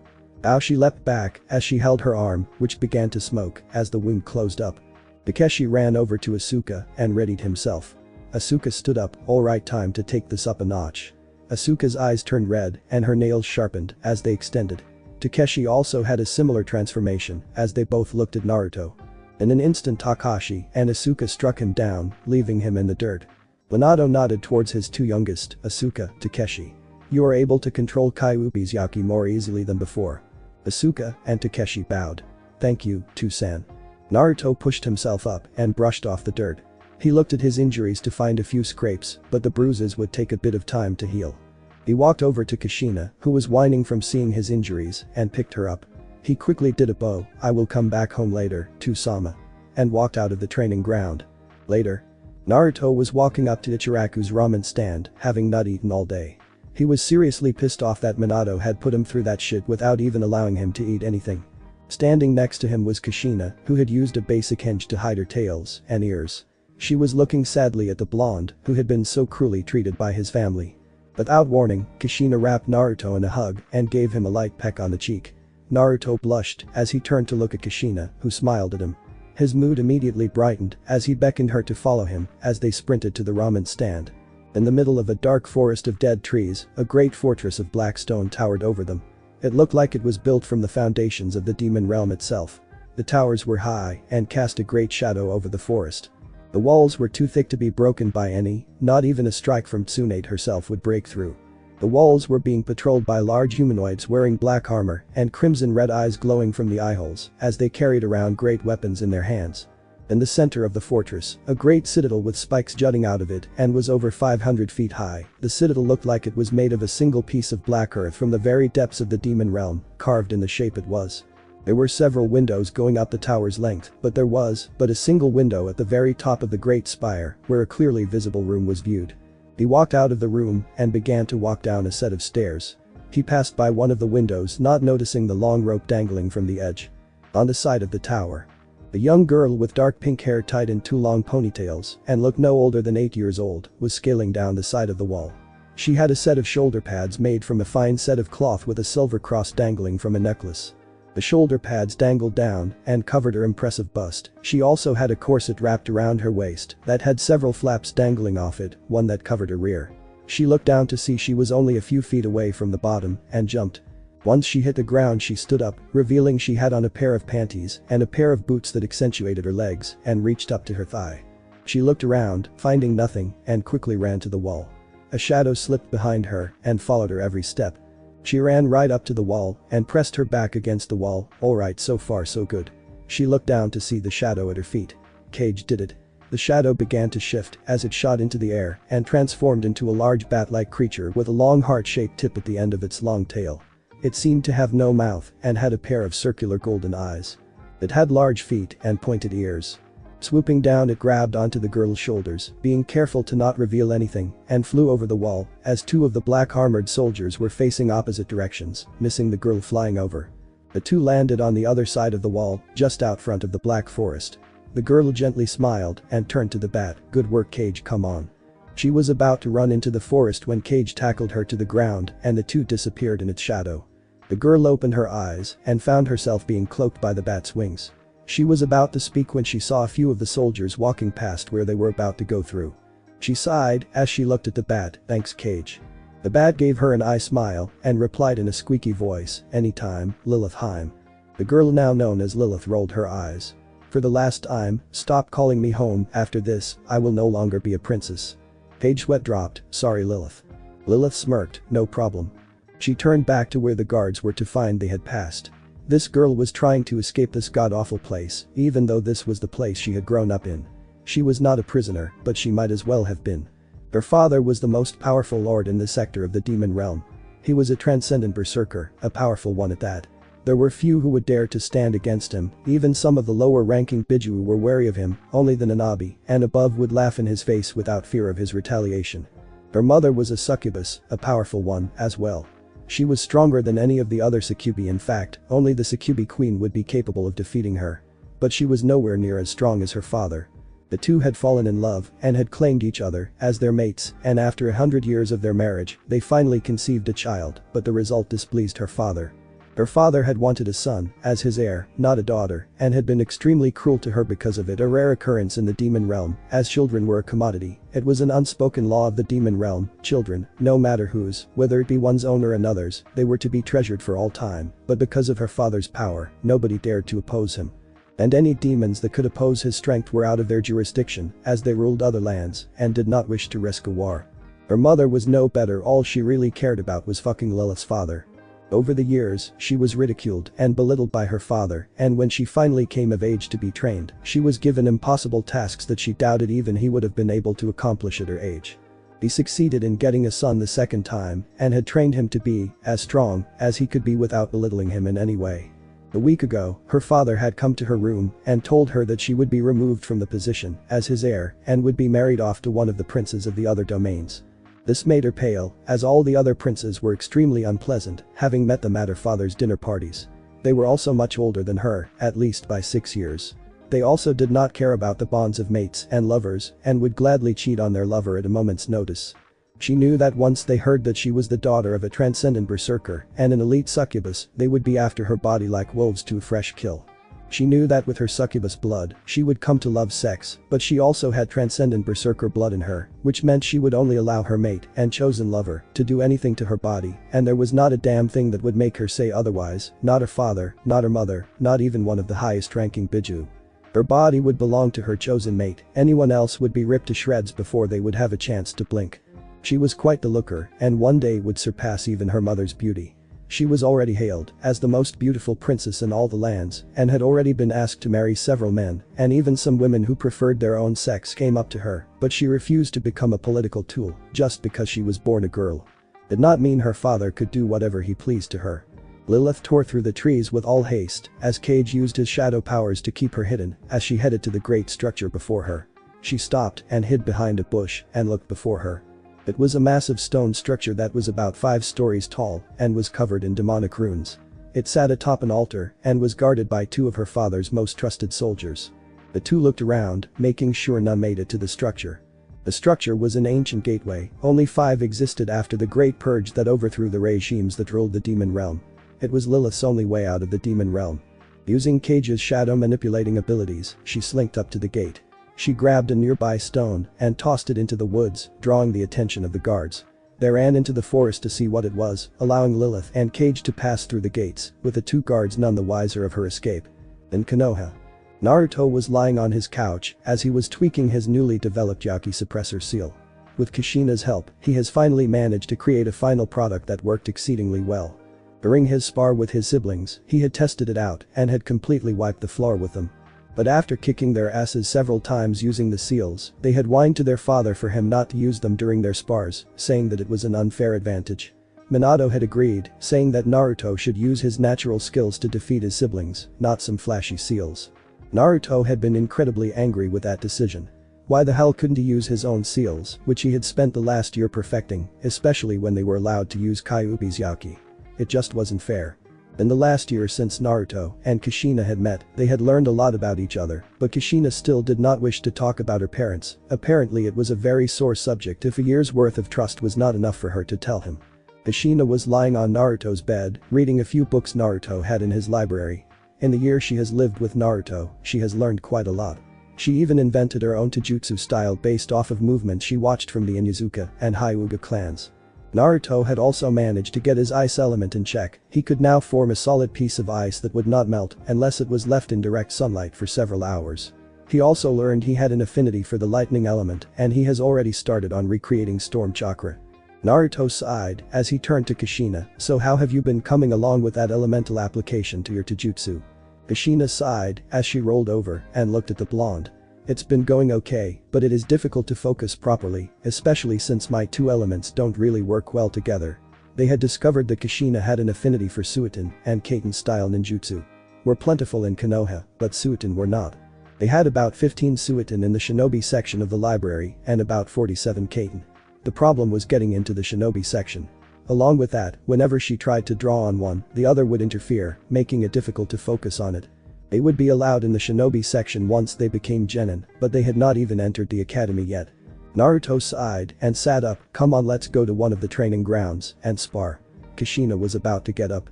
She leapt back as she held her arm, which began to smoke as the wound closed up. Takeshi ran over to Asuka and readied himself. Asuka stood up, alright, time to take this up a notch. Asuka's eyes turned red and her nails sharpened as they extended. Takeshi also had a similar transformation as they both looked at Naruto. In an instant Takashi and Asuka struck him down, leaving him in the dirt. Minato nodded towards his two youngest, Asuka, Takeshi. You are able to control Kyuubi's Yaki more easily than before. Asuka and Takeshi bowed. Thank you, Two-san. Naruto pushed himself up and brushed off the dirt. He looked at his injuries to find a few scrapes, but the bruises would take a bit of time to heal. He walked over to Kashina, who was whining from seeing his injuries, and picked her up. He quickly did a bow, I will come back home later, Two-sama. And walked out of the training ground. Later. Naruto was walking up to Ichiraku's ramen stand, having not eaten all day. He was seriously pissed off that Minato had put him through that shit without even allowing him to eat anything. Standing next to him was Kashina, who had used a basic hinge to hide her tails and ears. She was looking sadly at the blonde, who had been so cruelly treated by his family. Without warning, Kashina wrapped Naruto in a hug and gave him a light peck on the cheek. Naruto blushed as he turned to look at Kashina, who smiled at him. His mood immediately brightened as he beckoned her to follow him as they sprinted to the ramen stand. In the middle of a dark forest of dead trees, a great fortress of black stone towered over them. It looked like it was built from the foundations of the demon realm itself. The towers were high and cast a great shadow over the forest. The walls were too thick to be broken by any, not even a strike from Tsunade herself would break through. The walls were being patrolled by large humanoids wearing black armor and crimson red eyes glowing from the eyeholes as they carried around great weapons in their hands. In the center of the fortress, a great citadel with spikes jutting out of it and was over 500 feet high. The citadel looked like it was made of a single piece of black earth from the very depths of the demon realm, carved in the shape it was. There were several windows going up the tower's length, but there was but a single window at the very top of the great spire where a clearly visible room was viewed. He walked out of the room and began to walk down a set of stairs. He passed by one of the windows, not noticing the long rope dangling from the edge. On the side of the tower, a young girl with dark pink hair tied in two long ponytails and looked no older than 8 years old was scaling down the side of the wall. She had a set of shoulder pads made from a fine set of cloth with a silver cross dangling from a necklace. The shoulder pads dangled down and covered her impressive bust. She also had a corset wrapped around her waist that had several flaps dangling off it, one that covered her rear. She looked down to see she was only a few feet away from the bottom and jumped. Once she hit the ground she stood up, revealing she had on a pair of panties and a pair of boots that accentuated her legs and reached up to her thigh. She looked around, finding nothing, and quickly ran to the wall. A shadow slipped behind her and followed her every step. She ran right up to the wall and pressed her back against the wall. Alright, so far so good. She looked down to see the shadow at her feet. Cage did it. The shadow began to shift as it shot into the air and transformed into a large bat-like creature with a long heart-shaped tip at the end of its long tail. It seemed to have no mouth and had a pair of circular golden eyes. It had large feet and pointed ears. Swooping down, it grabbed onto the girl's shoulders, being careful to not reveal anything, and flew over the wall as two of the black armored soldiers were facing opposite directions, missing the girl flying over. The two landed on the other side of the wall, just out front of the black forest. The girl gently smiled and turned to the bat. Good work, Cage, come on. She was about to run into the forest when Cage tackled her to the ground and the two disappeared in its shadow. The girl opened her eyes and found herself being cloaked by the bat's wings. She was about to speak when she saw a few of the soldiers walking past where they were about to go through. She sighed as she looked at the bat. Thanks, Cage. The bat gave her an eye smile and replied in a squeaky voice, "Anytime, Lilith Heim." The girl now known as Lilith rolled her eyes. "For the last time, stop calling me home, after this, I will no longer be a princess." Page sweat dropped, "Sorry Lilith." Lilith smirked, "No problem." She turned back to where the guards were to find they had passed. This girl was trying to escape this god-awful place, even though this was the place she had grown up in. She was not a prisoner, but she might as well have been. Her father was the most powerful lord in the sector of the demon realm. He was a transcendent berserker, a powerful one at that. There were few who would dare to stand against him, even some of the lower-ranking Biju were wary of him, only the Nanabi and above would laugh in his face without fear of his retaliation. Her mother was a succubus, a powerful one, as well. She was stronger than any of the other succubi, in fact, only the succubi queen would be capable of defeating her. But she was nowhere near as strong as her father. The two had fallen in love and had claimed each other as their mates, and after 100 years of their marriage, they finally conceived a child, but the result displeased her father. Her father had wanted a son as his heir, not a daughter, and had been extremely cruel to her because of it, a rare occurrence in the demon realm, as children were a commodity. It was an unspoken law of the demon realm, children, no matter whose, whether it be one's own or another's, they were to be treasured for all time, but because of her father's power, nobody dared to oppose him. And any demons that could oppose his strength were out of their jurisdiction, as they ruled other lands, and did not wish to risk a war. Her mother was no better, all she really cared about was fucking Lilith's father. Over the years, she was ridiculed and belittled by her father, and when she finally came of age to be trained, she was given impossible tasks that she doubted even he would have been able to accomplish at her age. He succeeded in getting a son the second time, and had trained him to be as strong as he could be without belittling him in any way. A week ago, her father had come to her room and told her that she would be removed from the position as his heir and would be married off to one of the princes of the other domains. This made her pale, as all the other princes were extremely unpleasant, having met them at her father's dinner parties. They were also much older than her, at least by 6 years. They also did not care about the bonds of mates and lovers and would gladly cheat on their lover at a moment's notice. She knew that once they heard that she was the daughter of a transcendent berserker and an elite succubus, they would be after her body like wolves to a fresh kill. She knew that with her succubus blood, she would come to love sex, but she also had transcendent berserker blood in her, which meant she would only allow her mate and chosen lover to do anything to her body, and there was not a damn thing that would make her say otherwise, not her father, not her mother, not even one of the highest-ranking Biju. Her body would belong to her chosen mate, anyone else would be ripped to shreds before they would have a chance to blink. She was quite the looker, and one day would surpass even her mother's beauty. She was already hailed as the most beautiful princess in all the lands and had already been asked to marry several men, and even some women who preferred their own sex came up to her, but she refused to become a political tool just because she was born a girl. It did not mean her father could do whatever he pleased to her. Lilith tore through the trees with all haste as Cage used his shadow powers to keep her hidden as she headed to the great structure before her. She stopped and hid behind a bush and looked before her. It was a massive stone structure that was about 5 stories tall and was covered in demonic runes. It sat atop an altar and was guarded by 2 of her father's most trusted soldiers. The 2 looked around, making sure none made it to the structure. The structure was an ancient gateway, only 5 existed after the Great Purge that overthrew the regimes that ruled the demon realm. It was Lilith's only way out of the demon realm. Using Cage's shadow manipulating abilities, she slinked up to the gate. She grabbed a nearby stone and tossed it into the woods, drawing the attention of the guards. They ran into the forest to see what it was, allowing Lilith and Cage to pass through the gates, with the 2 guards none the wiser of her escape. In Konoha, Naruto was lying on his couch as he was tweaking his newly developed Yaki suppressor seal. With Kashina's help, he has finally managed to create a final product that worked exceedingly well. During his spar with his siblings, he had tested it out and had completely wiped the floor with them. But after kicking their asses several times using the seals, they had whined to their father for him not to use them during their spars, saying that it was an unfair advantage. Minato had agreed, saying that Naruto should use his natural skills to defeat his siblings, not some flashy seals. Naruto had been incredibly angry with that decision. Why the hell couldn't he use his own seals, which he had spent the last year perfecting, especially when they were allowed to use Kyuubi's Yaki? It just wasn't fair. In the last year since Naruto and Kashina had met, they had learned a lot about each other, but Kashina still did not wish to talk about her parents. Apparently it was a very sore subject if a year's worth of trust was not enough for her to tell him. Kashina was lying on Naruto's bed, reading a few books Naruto had in his library. In the year she has lived with Naruto, she has learned quite a lot. She even invented her own taijutsu style based off of movements she watched from the Inuzuka and Hyuga clans. Naruto had also managed to get his ice element in check. He could now form a solid piece of ice that would not melt unless it was left in direct sunlight for several hours. He also learned he had an affinity for the lightning element, and he has already started on recreating storm chakra. Naruto sighed as he turned to Kashina. So how have you been coming along with that elemental application to your taijutsu? Kashina sighed as she rolled over and looked at the blonde. It's been going okay, but it is difficult to focus properly, especially since my two elements don't really work well together. They had discovered that Kashina had an affinity for Suiton and Kaiten-style ninjutsu. Were plentiful in Konoha, but Suiton were not. They had about 15 Suiton in the shinobi section of the library and about 47 Kaiten. The problem was getting into the shinobi section. Along with that, whenever she tried to draw on one, the other would interfere, making it difficult to focus on it. They would be allowed in the shinobi section once they became genin, but they had not even entered the academy yet. Naruto sighed and sat up. Come on, let's go to one of the training grounds and spar. Kashina was about to get up.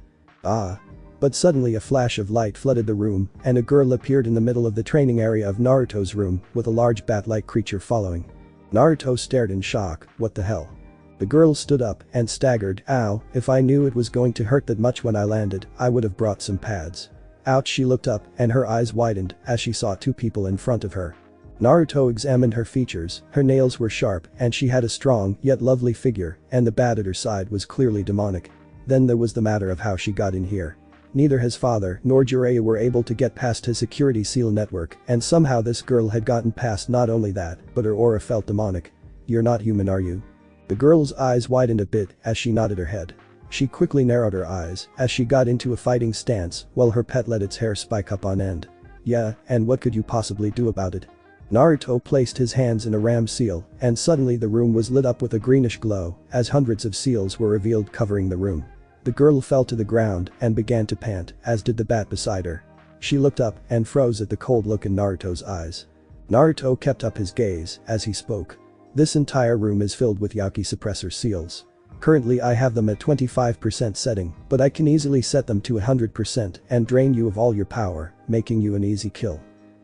But suddenly a flash of light flooded the room and a girl appeared in the middle of the training area of Naruto's room with a large bat-like creature following. Naruto stared in shock. What the hell? The girl stood up and staggered. Ow, if I knew it was going to hurt that much when I landed, I would have brought some pads. Ouch. She looked up and her eyes widened as she saw two people in front of her. Naruto examined her features. Her nails were sharp and she had a strong yet lovely figure, and the bat at her side was clearly demonic. Then there was the matter of how she got in here. Neither his father nor Jiraiya were able to get past his security seal network, and somehow this girl had gotten past. Not only that, but her aura felt demonic. You're not human, are you? The girl's eyes widened a bit as she nodded her head. She quickly narrowed her eyes as she got into a fighting stance while her pet let its hair spike up on end. Yeah, and what could you possibly do about it? Naruto placed his hands in a ram seal, and suddenly the room was lit up with a greenish glow as hundreds of seals were revealed covering the room. The girl fell to the ground and began to pant, as did the bat beside her. She looked up and froze at the cold look in Naruto's eyes. Naruto kept up his gaze as he spoke. This entire room is filled with Yaki suppressor seals. Currently I have them at 25% setting, but I can easily set them to 100% and drain you of all your power, making you an easy kill.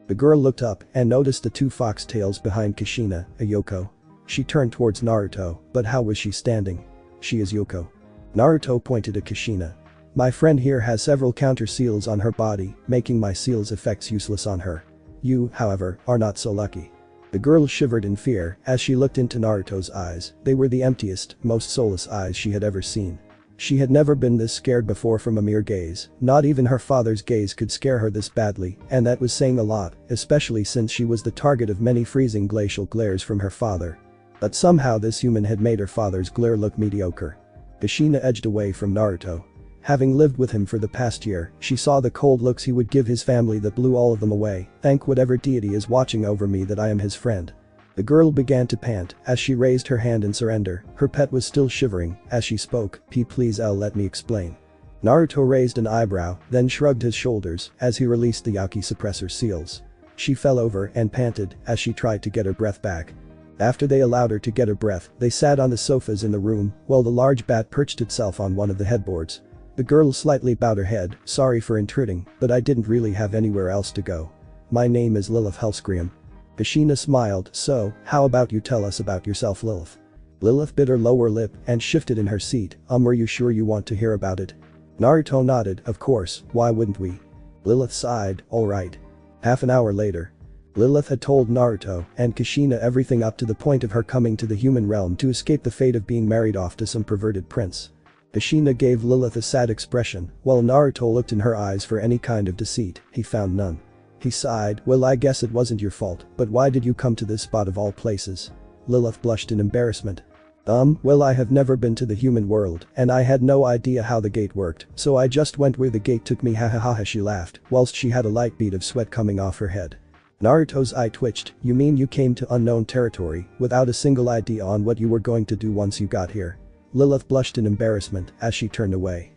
The girl looked up and noticed the two foxtails behind Kashina, a Yoko. She turned towards Naruto, but how was she standing? She is Yoko. Naruto pointed at Kashina. My friend here has several counter seals on her body, making my seal's effects useless on her. You, however, are not so lucky. The girl shivered in fear as she looked into Naruto's eyes. They were the emptiest, most soulless eyes she had ever seen. She had never been this scared before from a mere gaze. Not even her father's gaze could scare her this badly, and that was saying a lot, especially since she was the target of many freezing glacial glares from her father. But somehow this human had made her father's glare look mediocre. Kashina edged away from Naruto. Having lived with him for the past year, she saw the cold looks he would give his family that blew all of them away. Thank whatever deity is watching over me that I am his friend. The girl began to pant as she raised her hand in surrender. Her pet was still shivering as she spoke. Please let me explain. Naruto raised an eyebrow, then shrugged his shoulders as he released the Yaki suppressor seals. She fell over and panted as she tried to get her breath back. After they allowed her to get her breath, they sat on the sofas in the room while the large bat perched itself on one of the headboards. The girl slightly bowed her head. Sorry for intruding, but I didn't really have anywhere else to go. My name is Lilith Hellscream. Kashina smiled. So, how about you tell us about yourself, Lilith? Lilith bit her lower lip and shifted in her seat. Were you sure you want to hear about it? Naruto nodded. Of course, why wouldn't we? Lilith sighed. Alright. Half an hour later. Lilith had told Naruto and Kashina everything up to the point of her coming to the human realm to escape the fate of being married off to some perverted prince. Kashina gave Lilith a sad expression, while Naruto looked in her eyes for any kind of deceit. He found none. He sighed. Well, I guess it wasn't your fault, but why did you come to this spot of all places? Lilith blushed in embarrassment. Well, I have never been to the human world, and I had no idea how the gate worked, so I just went where the gate took me. Ha ha ha ha. She laughed, whilst she had a light bead of sweat coming off her head. Naruto's eye twitched. You mean you came to unknown territory without a single idea on what you were going to do once you got here? Lilith blushed in embarrassment as she turned away.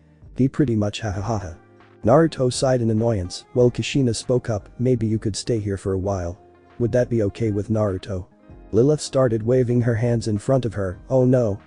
Pretty much, ha ha ha ha. Naruto sighed in annoyance while Kashina spoke up. Maybe you could stay here for a while. Would that be okay with Naruto? Lilith started waving her hands in front of her. Oh no,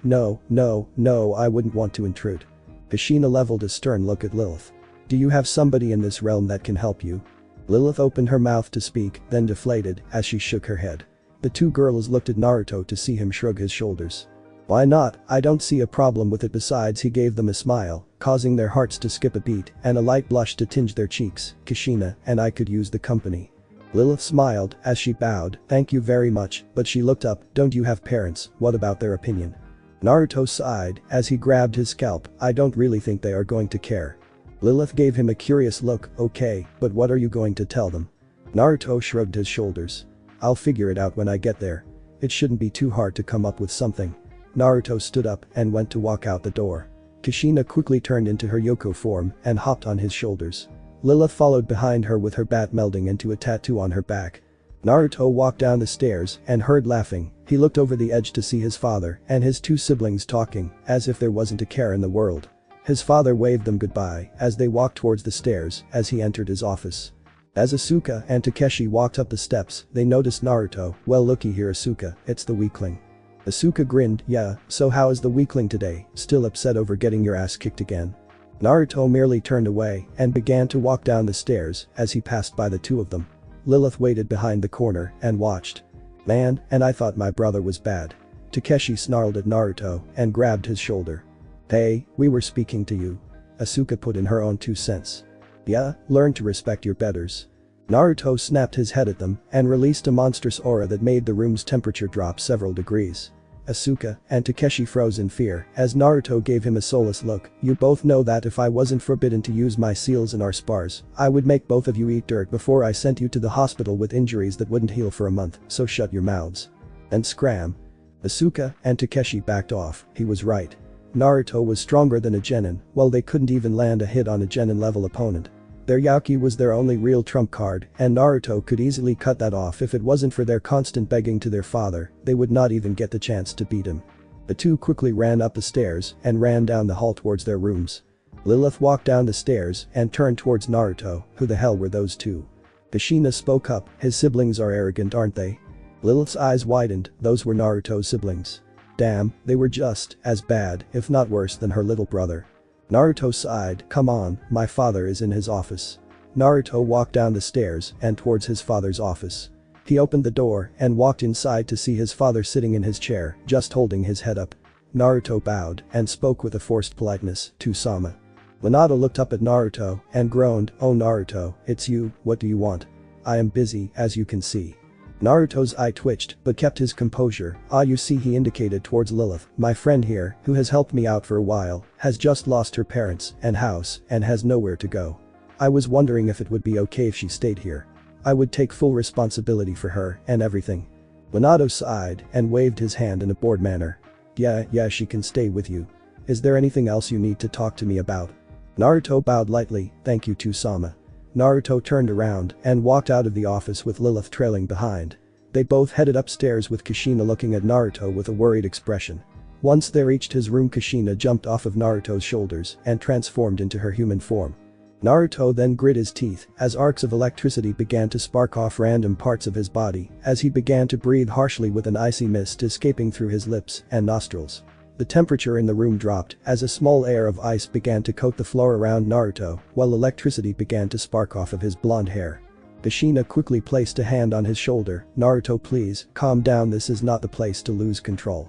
I wouldn't want to intrude. Kashina leveled a stern look at Lilith. Do you have somebody in this realm that can help you? Lilith opened her mouth to speak, then deflated as she shook her head. The two girls looked at Naruto to see him shrug his shoulders. Why not? I don't see a problem with it. Besides, he gave them a smile, causing their hearts to skip a beat and a light blush to tinge their cheeks. Kashina and I could use the company. Lilith smiled as she bowed, thank you very much, but she looked up, don't you have parents, what about their opinion? Naruto sighed as he grabbed his scalp, I don't really think they are going to care. Lilith gave him a curious look, okay, but what are you going to tell them? Naruto shrugged his shoulders. I'll figure it out when I get there. It shouldn't be too hard to come up with something. Naruto stood up and went to walk out the door. Kashina quickly turned into her Yoko form and hopped on his shoulders. Lilith followed behind her with her bat melding into a tattoo on her back. Naruto walked down the stairs and heard laughing. He looked over the edge to see his father and his two siblings talking, as if there wasn't a care in the world. His father waved them goodbye as they walked towards the stairs as he entered his office. As Asuka and Takeshi walked up the steps, they noticed Naruto, well looky here Asuka, it's the weakling. Asuka grinned, yeah, so how is the weakling today, still upset over getting your ass kicked again? Naruto merely turned away and began to walk down the stairs as he passed by the two of them. Lilith waited behind the corner and watched. Man, and I thought my brother was bad. Takeshi snarled at Naruto and grabbed his shoulder. Hey, we were speaking to you. Asuka put in her own 2 cents. Yeah, learn to respect your betters. Naruto snapped his head at them and released a monstrous aura that made the room's temperature drop several degrees. Asuka and Takeshi froze in fear as Naruto gave him a soulless look. You both know that if I wasn't forbidden to use my seals in our spars, I would make both of you eat dirt before I sent you to the hospital with injuries that wouldn't heal for a month, so shut your mouths. And scram. Asuka and Takeshi backed off, he was right. Naruto was stronger than a genin, while they couldn't even land a hit on a genin level opponent. Their Yaki was their only real trump card, and Naruto could easily cut that off if it wasn't for their constant begging to their father, they would not even get the chance to beat him. The two quickly ran up the stairs and ran down the hall towards their rooms. Lilith walked down the stairs and turned towards Naruto, who the hell were those two? Kashina spoke up, his siblings are arrogant aren't they? Lilith's eyes widened, those were Naruto's siblings. Damn, they were just as bad, if not worse than her little brother. Naruto sighed, come on, my father is in his office. Naruto walked down the stairs and towards his father's office. He opened the door and walked inside to see his father sitting in his chair, just holding his head up. Naruto bowed and spoke with a forced politeness, to Sama. Minato looked up at Naruto and groaned, oh Naruto, it's you, what do you want? I am busy, as you can see. Naruto's eye twitched but kept his composure, you see he indicated towards Lilith, my friend here, who has helped me out for a while, has just lost her parents and house and has nowhere to go. I was wondering if it would be okay if she stayed here. I would take full responsibility for her and everything. Minato sighed and waved his hand in a bored manner. Yeah, she can stay with you. Is there anything else you need to talk to me about? Naruto bowed lightly, thank you to Sama. Naruto turned around and walked out of the office with Lilith trailing behind. They both headed upstairs with Kashina looking at Naruto with a worried expression. Once they reached his room, Kashina jumped off of Naruto's shoulders and transformed into her human form. Naruto then grit his teeth as arcs of electricity began to spark off random parts of his body as he began to breathe harshly with an icy mist escaping through his lips and nostrils. The temperature in the room dropped as a small air of ice began to coat the floor around Naruto while electricity began to spark off of his blonde hair. Kashina quickly placed a hand on his shoulder, Naruto please, calm down, this is not the place to lose control.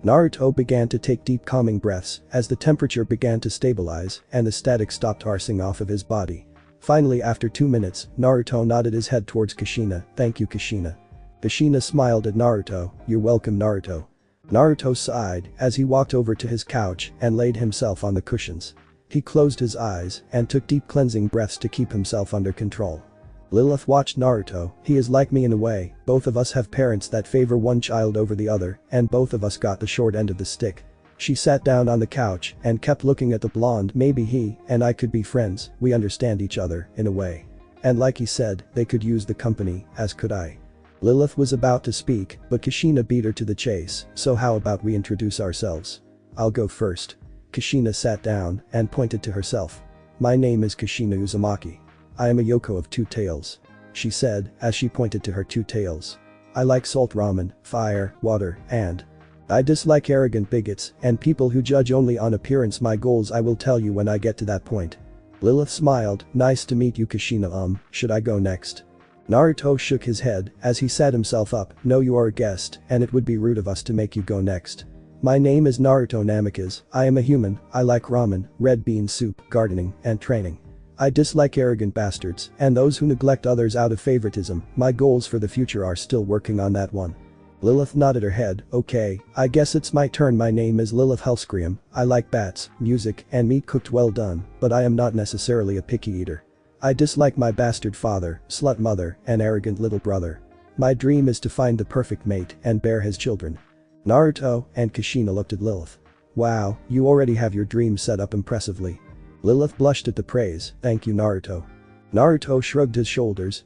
Naruto began to take deep calming breaths as the temperature began to stabilize and the static stopped arsing off of his body. Finally, after 2 minutes, Naruto nodded his head towards Kashina, thank you Kashina. Kashina smiled at Naruto, you're welcome Naruto. Naruto sighed as he walked over to his couch and laid himself on the cushions. He closed his eyes and took deep cleansing breaths to keep himself under control. Lilith watched Naruto, he is like me in a way, both of us have parents that favor one child over the other and both of us got the short end of the stick. She sat down on the couch and kept looking at the blonde, maybe he and I could be friends, we understand each other, in a way. And like he said, they could use the company, as could I. Lilith was about to speak, but Kashina beat her to the chase, so how about we introduce ourselves? I'll go first. Kashina sat down and pointed to herself. My name is Kashina Uzumaki. I am a Yoko of 2 tails. She said as she pointed to her 2 tails. I like salt ramen, fire, water, and I dislike arrogant bigots and people who judge only on appearance. My goals I will tell you when I get to that point. Lilith smiled, nice to meet you Kashina, should I go next? Naruto shook his head as he sat himself up, no you are a guest and it would be rude of us to make you go next. My name is Naruto Namikaze, I am a human, I like ramen, red bean soup, gardening, and training. I dislike arrogant bastards, and those who neglect others out of favoritism. My goals for the future are still working on that one. Lilith nodded her head, okay, I guess it's my turn. My name is Lilith Hellscream, I like bats, music, and meat cooked well done, but I am not necessarily a picky eater. I dislike my bastard father, slut mother, and arrogant little brother. My dream is to find the perfect mate and bear his children. Naruto and Kashina looked at Lilith. Wow, you already have your dream set up impressively. Lilith blushed at the praise, thank you Naruto. Naruto shrugged his shoulders,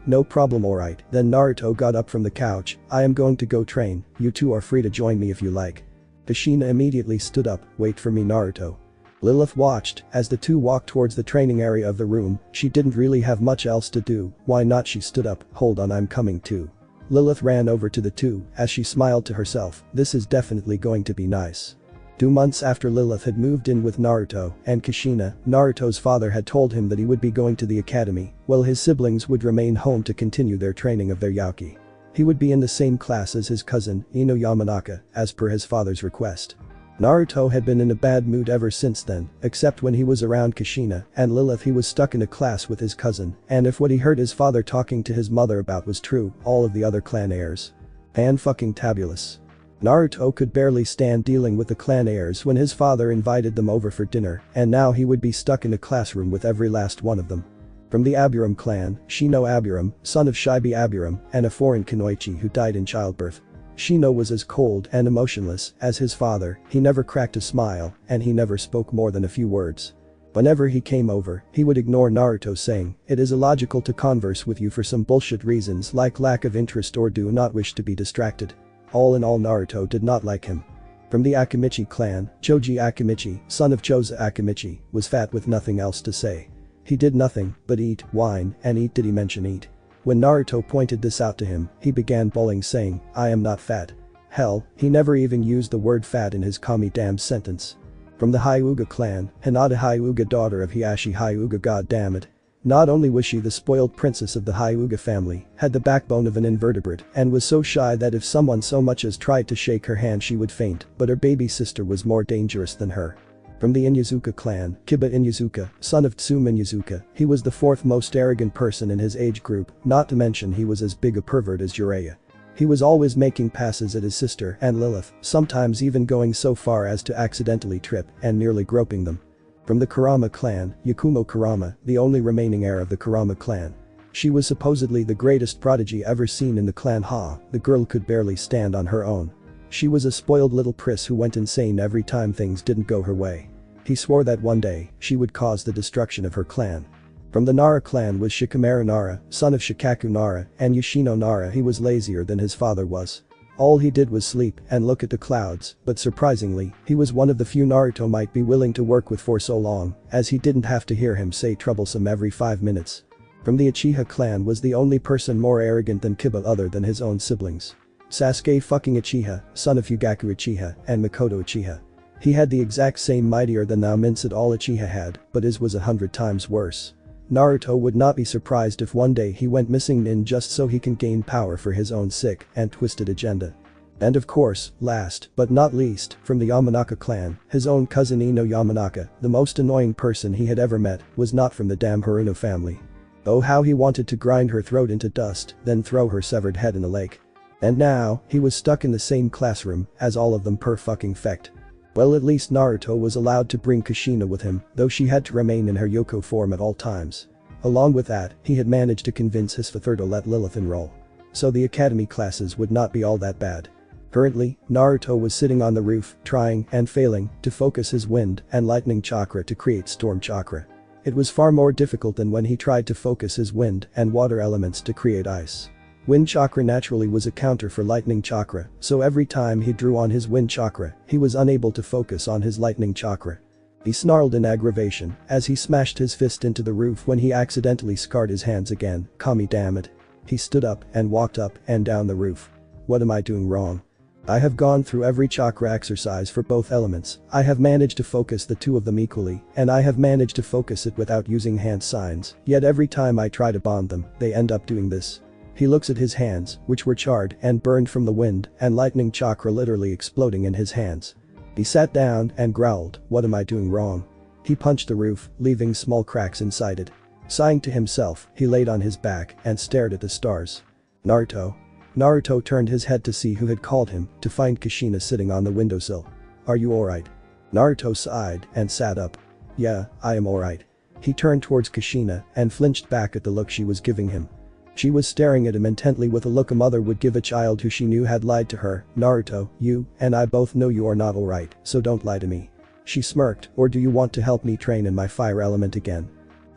no problem alright. Then Naruto got up from the couch, I am going to go train, you two are free to join me if you like. Kashina immediately stood up, wait for me Naruto. Lilith watched as the two walked towards the training area of the room. She didn't really have much else to do, why not? She stood up, hold on, I'm coming too. Lilith ran over to the two as she smiled to herself, this is definitely going to be nice. 2 months after Lilith had moved in with Naruto and Kashina, Naruto's father had told him that he would be going to the academy, while his siblings would remain home to continue their training of their Yauki. He would be in the same class as his cousin, Ino Yamanaka, as per his father's request. Naruto had been in a bad mood ever since then, except when he was around Kashina and Lilith. He was stuck in a class with his cousin, and if what he heard his father talking to his mother about was true, all of the other clan heirs. Fan-fucking-tabulous. Naruto could barely stand dealing with the clan heirs when his father invited them over for dinner, and now he would be stuck in a classroom with every last one of them. From the Aburam clan, Shino Aburam, son of Shibi Aburam, and a foreign Kunoichi who died in childbirth. Shino was as cold and emotionless as his father, he never cracked a smile, and he never spoke more than a few words. Whenever he came over, he would ignore Naruto saying, it is illogical to converse with you for some bullshit reasons like lack of interest or do not wish to be distracted. All in all, Naruto did not like him. From the Akimichi clan, Choji Akimichi, son of Choza Akimichi, was fat with nothing else to say. He did nothing but eat, whine, and eat. Did he mention eat? When Naruto pointed this out to him, he began bawling saying, I am not fat. Hell, he never even used the word fat in his kami-damn sentence. From the Hyuga clan, Hinata Hyuga, daughter of Hiashi Hyuga, god damn it. Not only was she the spoiled princess of the Hyuga family, had the backbone of an invertebrate, and was so shy that if someone so much as tried to shake her hand she would faint, but her baby sister was more dangerous than her. From the Inyazuka clan, Kiba Inyazuka, son of Tsume Inyazuka, he was the fourth most arrogant person in his age group, not to mention he was as big a pervert as Jiraiya. He was always making passes at his sister and Lilith, sometimes even going so far as to accidentally trip and nearly groping them. From the Kurama clan, Yakumo Kurama, the only remaining heir of the Kurama clan. She was supposedly the greatest prodigy ever seen in the clan. The girl could barely stand on her own. She was a spoiled little priss who went insane every time things didn't go her way. He swore that one day, she would cause the destruction of her clan. From the Nara clan was Shikamaru Nara, son of Shikaku Nara and Yoshino Nara. He was lazier than his father was. All he did was sleep and look at the clouds, but surprisingly, he was one of the few Naruto might be willing to work with for so long, as he didn't have to hear him say troublesome every 5 minutes. From the Uchiha clan was the only person more arrogant than Kiba other than his own siblings. Sasuke fucking Uchiha, son of Fugaku Uchiha and Makoto Uchiha. He had the exact same mightier than thou mince that all Uchiha had, but his was 100 times worse. Naruto would not be surprised if one day he went missing just so he can gain power for his own sick and twisted agenda. And of course, last but not least, from the Yamanaka clan, his own cousin Ino Yamanaka, the most annoying person he had ever met, was not from the damn Haruno family. Oh, how he wanted to grind her throat into dust, then throw her severed head in a lake. And now, he was stuck in the same classroom as all of them per fucking fecht. Well, at least Naruto was allowed to bring Kashina with him, though she had to remain in her Yoko form at all times. Along with that, he had managed to convince his father to let Lilith enroll. So the academy classes would not be all that bad. Currently, Naruto was sitting on the roof, trying and failing to focus his wind and lightning chakra to create storm chakra. It was far more difficult than when he tried to focus his wind and water elements to create ice. Wind chakra naturally was a counter for lightning chakra, so every time he drew on his wind chakra, he was unable to focus on his lightning chakra. He snarled in aggravation as he smashed his fist into the roof when he accidentally scarred his hands again. Kami damn it. He stood up and walked up and down the roof. What am I doing wrong? I have gone through every chakra exercise for both elements. I have managed to focus the two of them equally, and I have managed to focus it without using hand signs, yet every time I try to bond them, they end up doing this. He looks at his hands, which were charred and burned from the wind, and lightning chakra literally exploding in his hands. He sat down and growled, "What am I doing wrong?" He punched the roof, leaving small cracks inside it. Sighing to himself, he laid on his back and stared at the stars. Naruto. Naruto turned his head to see who had called him, to find Kashina sitting on the windowsill. "Are you alright?" Naruto sighed and sat up. "Yeah, I am alright." He turned towards Kashina and flinched back at the look she was giving him. She was staring at him intently with a look a mother would give a child who she knew had lied to her. "Naruto, you and I both know you are not alright, so don't lie to me." She smirked. "Or do you want to help me train in my fire element again?"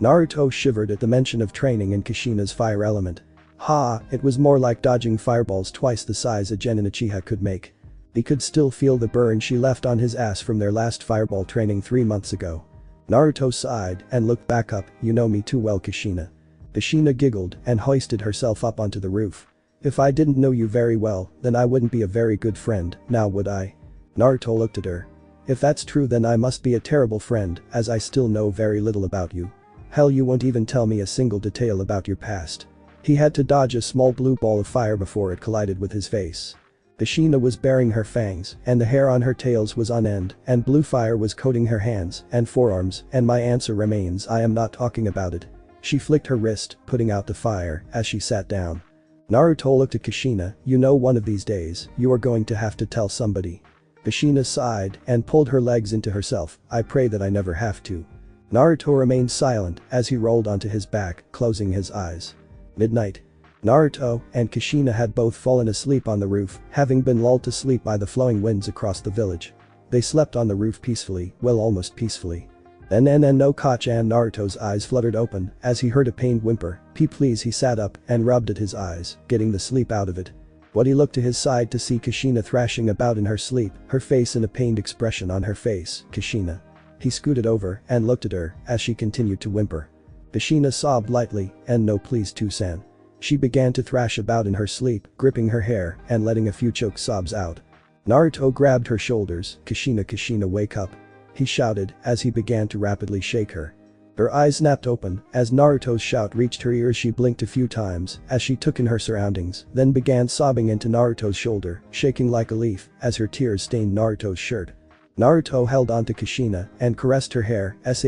Naruto shivered at the mention of training in Kashina's fire element. It was more like dodging fireballs twice the size a Genin Uchiha could make. He could still feel the burn she left on his ass from their last fireball training 3 months ago. Naruto sighed and looked back up. "You know me too well, Kashina." Kashina giggled and hoisted herself up onto the roof. "If I didn't know you very well, then I wouldn't be a very good friend, now would I?" Naruto looked at her. "If that's true, then I must be a terrible friend, as I still know very little about you. Hell, you won't even tell me a single detail about your past." He had to dodge a small blue ball of fire before it collided with his face. Kashina was baring her fangs, and the hair on her tails was on end, and blue fire was coating her hands and forearms, and my answer remains, I am not talking about it. She flicked her wrist, putting out the fire, as she sat down. Naruto looked at Kashina. "You know, one of these days, you are going to have to tell somebody." Kashina sighed and pulled her legs into herself. "I pray that I never have to." Naruto remained silent as he rolled onto his back, closing his eyes. Midnight. Naruto and Kashina had both fallen asleep on the roof, having been lulled to sleep by the flowing winds across the village. They slept on the roof peacefully, well, almost peacefully. Then no Kachan. Naruto's eyes fluttered open as he heard a pained whimper. Please. He sat up and rubbed at his eyes, getting the sleep out of it. He looked to his side to see Kashina thrashing about in her sleep, her face in a pained expression on her face. "Kashina." He scooted over and looked at her as she continued to whimper. Kashina sobbed lightly, and "No, please, Tusan." She began to thrash about in her sleep, gripping her hair and letting a few choked sobs out. Naruto grabbed her shoulders. Kashina, wake up," he shouted as he began to rapidly shake her. Her eyes snapped open as Naruto's shout reached her ears. She blinked a few times as she took in her surroundings, then began sobbing into Naruto's shoulder, shaking like a leaf as her tears stained Naruto's shirt. Naruto held onto Kashina and caressed her hair. Shhh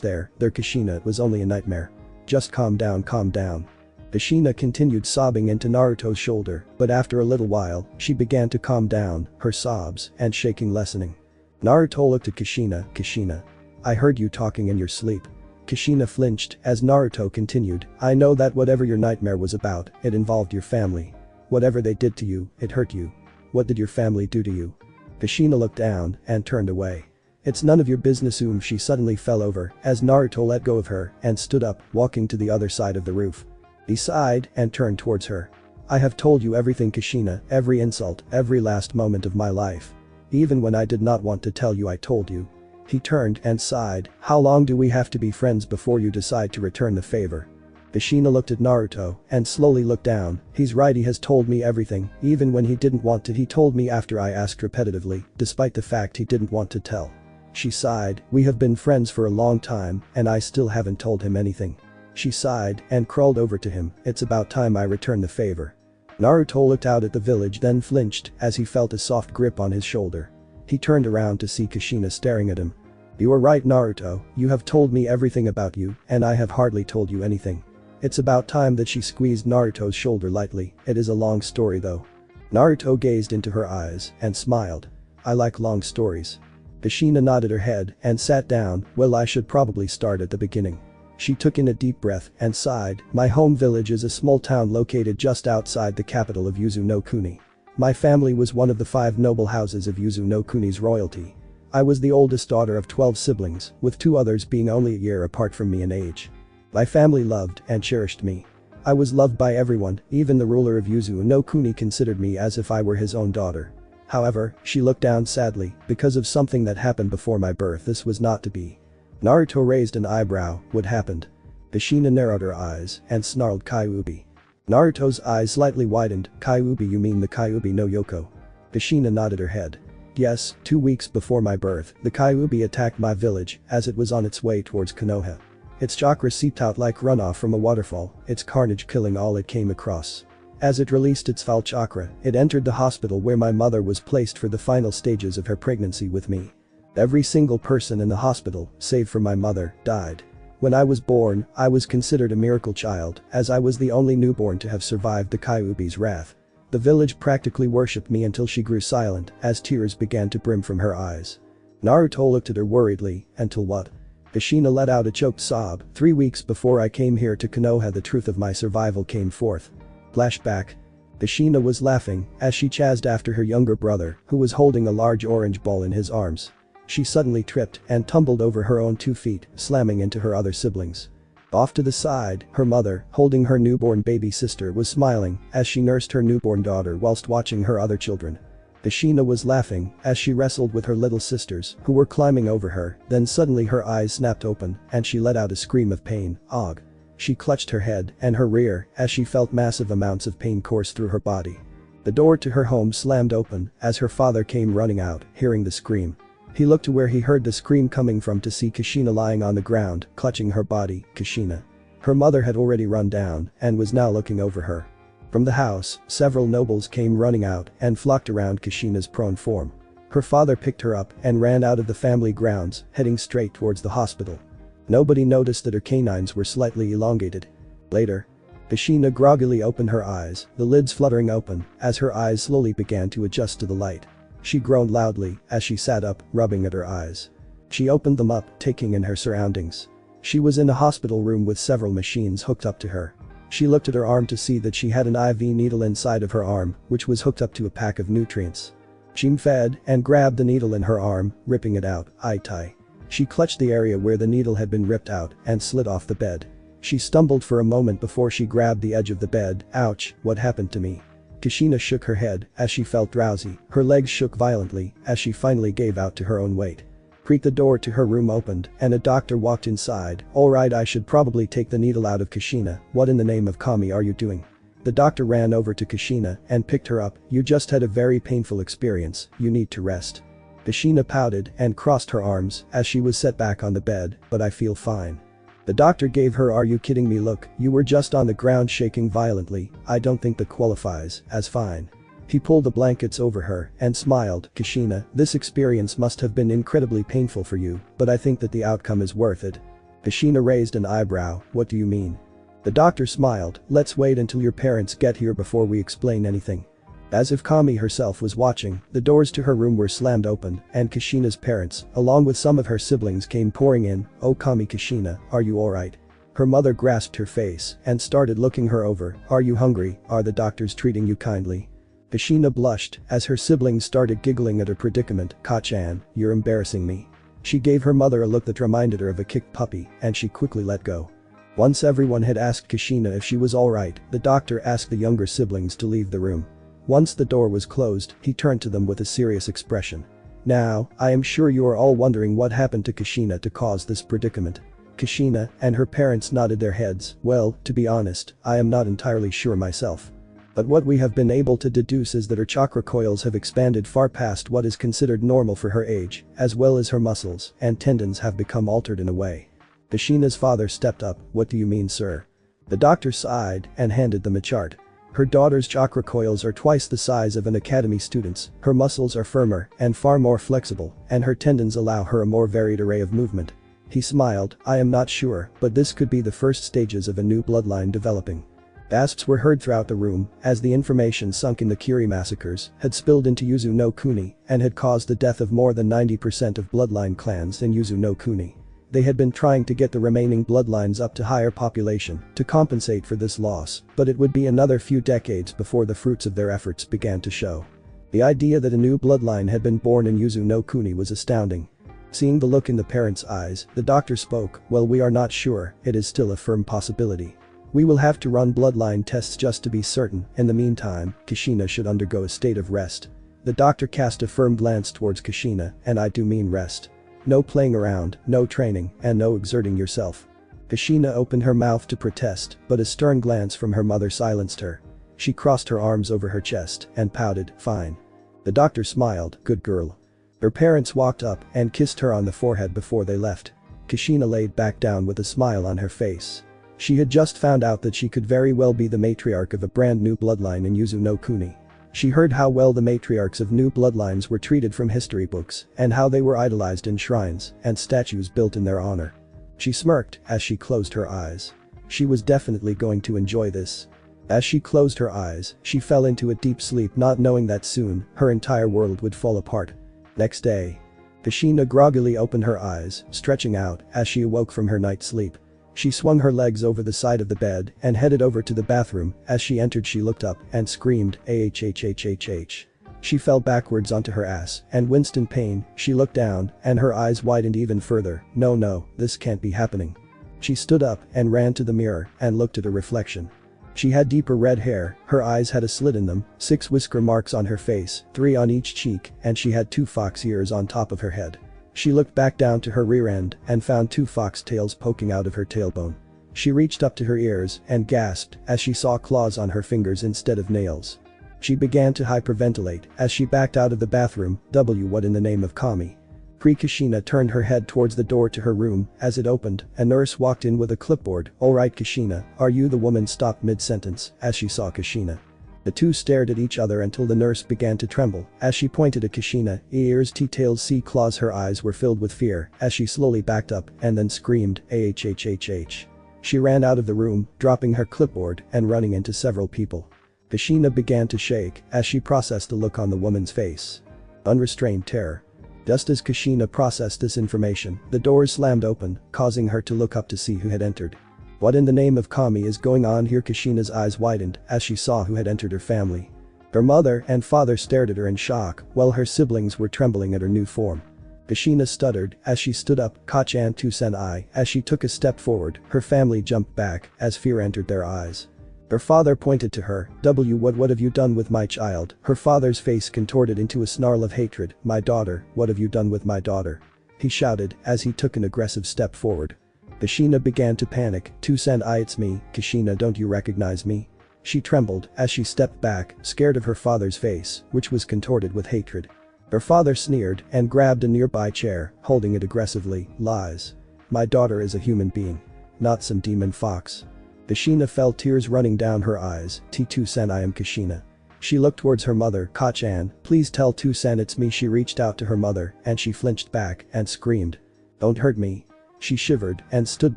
there, Kashina, it was only a nightmare. Just calm down. Kashina continued sobbing into Naruto's shoulder, but after a little while, she began to calm down, her sobs and shaking lessening. Naruto looked at Kashina. "Kashina. I heard you talking in your sleep." Kashina flinched as Naruto continued. "I know that whatever your nightmare was about, it involved your family. Whatever they did to you, it hurt you. What did your family do to you?" Kashina looked down and turned away. "It's none of your business." She suddenly fell over as Naruto let go of her and stood up, walking to the other side of the roof. He sighed and turned towards her. "I have told you everything, Kashina, every insult, every last moment of my life. Even when I did not want to tell you, I told you." He turned and sighed. "How long do we have to be friends before you decide to return the favor?" Kashina looked at Naruto and slowly looked down. "He's right, he has told me everything, even when he didn't want to. He told me after I asked repetitively, despite the fact he didn't want to tell." She sighed. "We have been friends for a long time, and I still haven't told him anything." She sighed and crawled over to him. "It's about time I return the favor." Naruto looked out at the village, then flinched as he felt a soft grip on his shoulder. He turned around to see Kashina staring at him. "You are right, Naruto, you have told me everything about you, and I have hardly told you anything. It's about time." That she squeezed Naruto's shoulder lightly. "It is a long story though." Naruto gazed into her eyes and smiled. "I like long stories." Kashina nodded her head and sat down. "Well, I should probably start at the beginning." She took in a deep breath and sighed. "My home village is a small town located just outside the capital of Yuzu Kuni. My family was one of the 5 noble houses of Yuzu Kuni's royalty. I was the oldest daughter of 12 siblings, with 2 others being only a year apart from me in age. My family loved and cherished me. I was loved by everyone, even the ruler of Yuzu Kuni considered me as if I were his own daughter. However," she looked down sadly, "because of something that happened before my birth, this was not to be." Naruto raised an eyebrow. "What happened?" Kashina narrowed her eyes and snarled, "Kyuubi." Naruto's eyes slightly widened. "Kyuubi, you mean the Kyuubi no Yoko?" Kashina nodded her head. "Yes, 2 weeks before my birth, the Kyuubi attacked my village as it was on its way towards Konoha. Its chakra seeped out like runoff from a waterfall, its carnage killing all it came across. As it released its foul chakra, it entered the hospital where my mother was placed for the final stages of her pregnancy with me. Every single person in the hospital, save for my mother, died. When I was born, I was considered a miracle child, as I was the only newborn to have survived the Kyuubi's wrath. The village practically worshipped me until she grew silent, as tears began to brim from her eyes. Naruto looked at her worriedly, until what? Kashina let out a choked sob. 3 weeks before I came here to Konoha, the truth of my survival came forth. Flashback. Kashina was laughing as she chased after her younger brother, who was holding a large orange ball in his arms. She suddenly tripped and tumbled over her own 2 feet, slamming into her other siblings. Off to the side, her mother, holding her newborn baby sister, was smiling as she nursed her newborn daughter whilst watching her other children. Kashina was laughing as she wrestled with her little sisters, who were climbing over her, then suddenly her eyes snapped open and she let out a scream of pain. Ugh. She clutched her head and her rear as she felt massive amounts of pain course through her body. The door to her home slammed open as her father came running out, hearing the scream. He looked to where he heard the scream coming from to see Kashina lying on the ground, clutching her body. Kashina. Her mother had already run down and was now looking over her. From the house, several nobles came running out and flocked around Kashina's prone form. Her father picked her up and ran out of the family grounds, heading straight towards the hospital. Nobody noticed that her canines were slightly elongated. Later, Kashina groggily opened her eyes, the lids fluttering open as her eyes slowly began to adjust to the light. She groaned loudly as she sat up, rubbing at her eyes. She opened them up, taking in her surroundings. She was in a hospital room with several machines hooked up to her. She looked at her arm to see that she had an IV needle inside of her arm, which was hooked up to a pack of nutrients. She fed and grabbed the needle in her arm, ripping it out. Tie. She clutched the area where the needle had been ripped out and slid off the bed. She stumbled for a moment before she grabbed the edge of the bed. Ouch, what happened to me? Kashina shook her head as she felt drowsy. Her legs shook violently as she finally gave out to her own weight. Creak. The door to her room opened and a doctor walked inside. Alright, I should probably take the needle out of Kashina. What in the name of Kami are you doing? The doctor ran over to Kashina and picked her up. You just had a very painful experience, you need to rest. Kashina pouted and crossed her arms as she was set back on the bed, but I feel fine. The doctor gave her "Are you kidding me look, you were just on the ground shaking violently, I don't think that qualifies as fine." He pulled the blankets over her and smiled. "Kashina, this experience must have been incredibly painful for you, but I think that the outcome is worth it." Kashina raised an eyebrow. "What do you mean?" The doctor smiled. "Let's wait until your parents get here before we explain anything." As if Kami herself was watching, the doors to her room were slammed open and Kashina's parents, along with some of her siblings, came pouring in. "Oh Kami, Kashina, are you alright?" Her mother grasped her face and started looking her over. "Are you hungry? Are the doctors treating you kindly?" Kashina blushed as her siblings started giggling at her predicament. "Ka-chan, you're embarrassing me." She gave her mother a look that reminded her of a kicked puppy and she quickly let go. Once everyone had asked Kashina if she was alright, the doctor asked the younger siblings to leave the room. Once the door was closed, he turned to them with a serious expression. "Now, I am sure you are all wondering what happened to Kashina to cause this predicament." Kashina and her parents nodded their heads. "Well, to be honest, I am not entirely sure myself. But what we have been able to deduce is that her chakra coils have expanded far past what is considered normal for her age, as well as her muscles and tendons have become altered in a way." Kashina's father stepped up. "What do you mean, sir?" The doctor sighed and handed them a chart. "Her daughter's chakra coils are twice the size of an academy student's, her muscles are firmer and far more flexible, and her tendons allow her a more varied array of movement." He smiled. "I am not sure, but this could be the first stages of a new bloodline developing." Gasps were heard throughout the room as the information sunk in the Kiri massacres had spilled into Yuzu no Kuni and had caused the death of more than 90% of bloodline clans in Yuzu no Kuni. They had been trying to get the remaining bloodlines up to higher population to compensate for this loss, but it would be another few decades before the fruits of their efforts began to show. The idea that a new bloodline had been born in Yuzu no Kuni was astounding. Seeing the look in the parents' eyes, the doctor spoke. "Well, we are not sure, it is still a firm possibility. We will have to run bloodline tests just to be certain. In the meantime, Kashina should undergo a state of rest." The doctor cast a firm glance towards Kashina, "And I do mean rest. No playing around, no training, and no exerting yourself." Kashina opened her mouth to protest, but a stern glance from her mother silenced her. She crossed her arms over her chest and pouted. "Fine." The doctor smiled. "Good girl." Her parents walked up and kissed her on the forehead before they left. Kashina laid back down with a smile on her face. She had just found out that she could very well be the matriarch of a brand new bloodline in Yuzu Kuni. She heard how well the matriarchs of new bloodlines were treated from history books and how they were idolized in shrines and statues built in their honor. She smirked as she closed her eyes. She was definitely going to enjoy this. As she closed her eyes, she fell into a deep sleep, not knowing that soon, her entire world would fall apart. Next day. Kashina groggily opened her eyes, stretching out as she awoke from her night's sleep. She swung her legs over the side of the bed and headed over to the bathroom. As she entered, she looked up and screamed, "Ahhhhhh." She fell backwards onto her ass and winced in pain. She looked down and her eyes widened even further. No, this can't be happening. She stood up and ran to the mirror and looked at her reflection. She had deeper red hair, her eyes had a slit in them, 6 whisker marks on her face, 3 on each cheek, and she had 2 fox ears on top of her head. She looked back down to her rear end and found 2 fox tails poking out of her tailbone. She reached up to her ears and gasped as she saw claws on her fingers instead of nails. She began to hyperventilate as she backed out of the bathroom. What in the name of Kami? Kashina turned her head towards the door to her room. As it opened, a nurse walked in with a clipboard. "Alright Kashina, are you?" The woman stopped mid-sentence as she saw Kashina. The two stared at each other until the nurse began to tremble as she pointed at Kashina. Ears, T-tails, C claws. Her eyes were filled with fear as she slowly backed up and then screamed, "Ahhhhh." She ran out of the room, dropping her clipboard and running into several people. Kashina began to shake as she processed the look on the woman's face. Unrestrained terror. Just as Kashina processed this information, the doors slammed open, causing her to look up to see who had entered. What in the name of Kami is going on here? Kashina's eyes widened as she saw who had entered her family. Her mother and father stared at her in shock, while her siblings were trembling at her new form. Kashina stuttered as she stood up. "Kachan Tusen-I." As she took a step forward, her family jumped back as fear entered their eyes. Her father pointed to her. What have you done with my child?" Her father's face contorted into a snarl of hatred. "My daughter, what have you done with my daughter?" he shouted as he took an aggressive step forward. Kashina began to panic. "Tusen-I, it's me, Kashina, don't you recognize me?" She trembled as she stepped back, scared of her father's face, which was contorted with hatred. Her father sneered and grabbed a nearby chair, holding it aggressively. "Lies. My daughter is a human being. Not some demon fox." Kashina felt tears running down her eyes. "Tusen, I am Kashina." She looked towards her mother. "Kachan, please tell Tusen it's me." She reached out to her mother and she flinched back and screamed. "Don't hurt me." She shivered and stood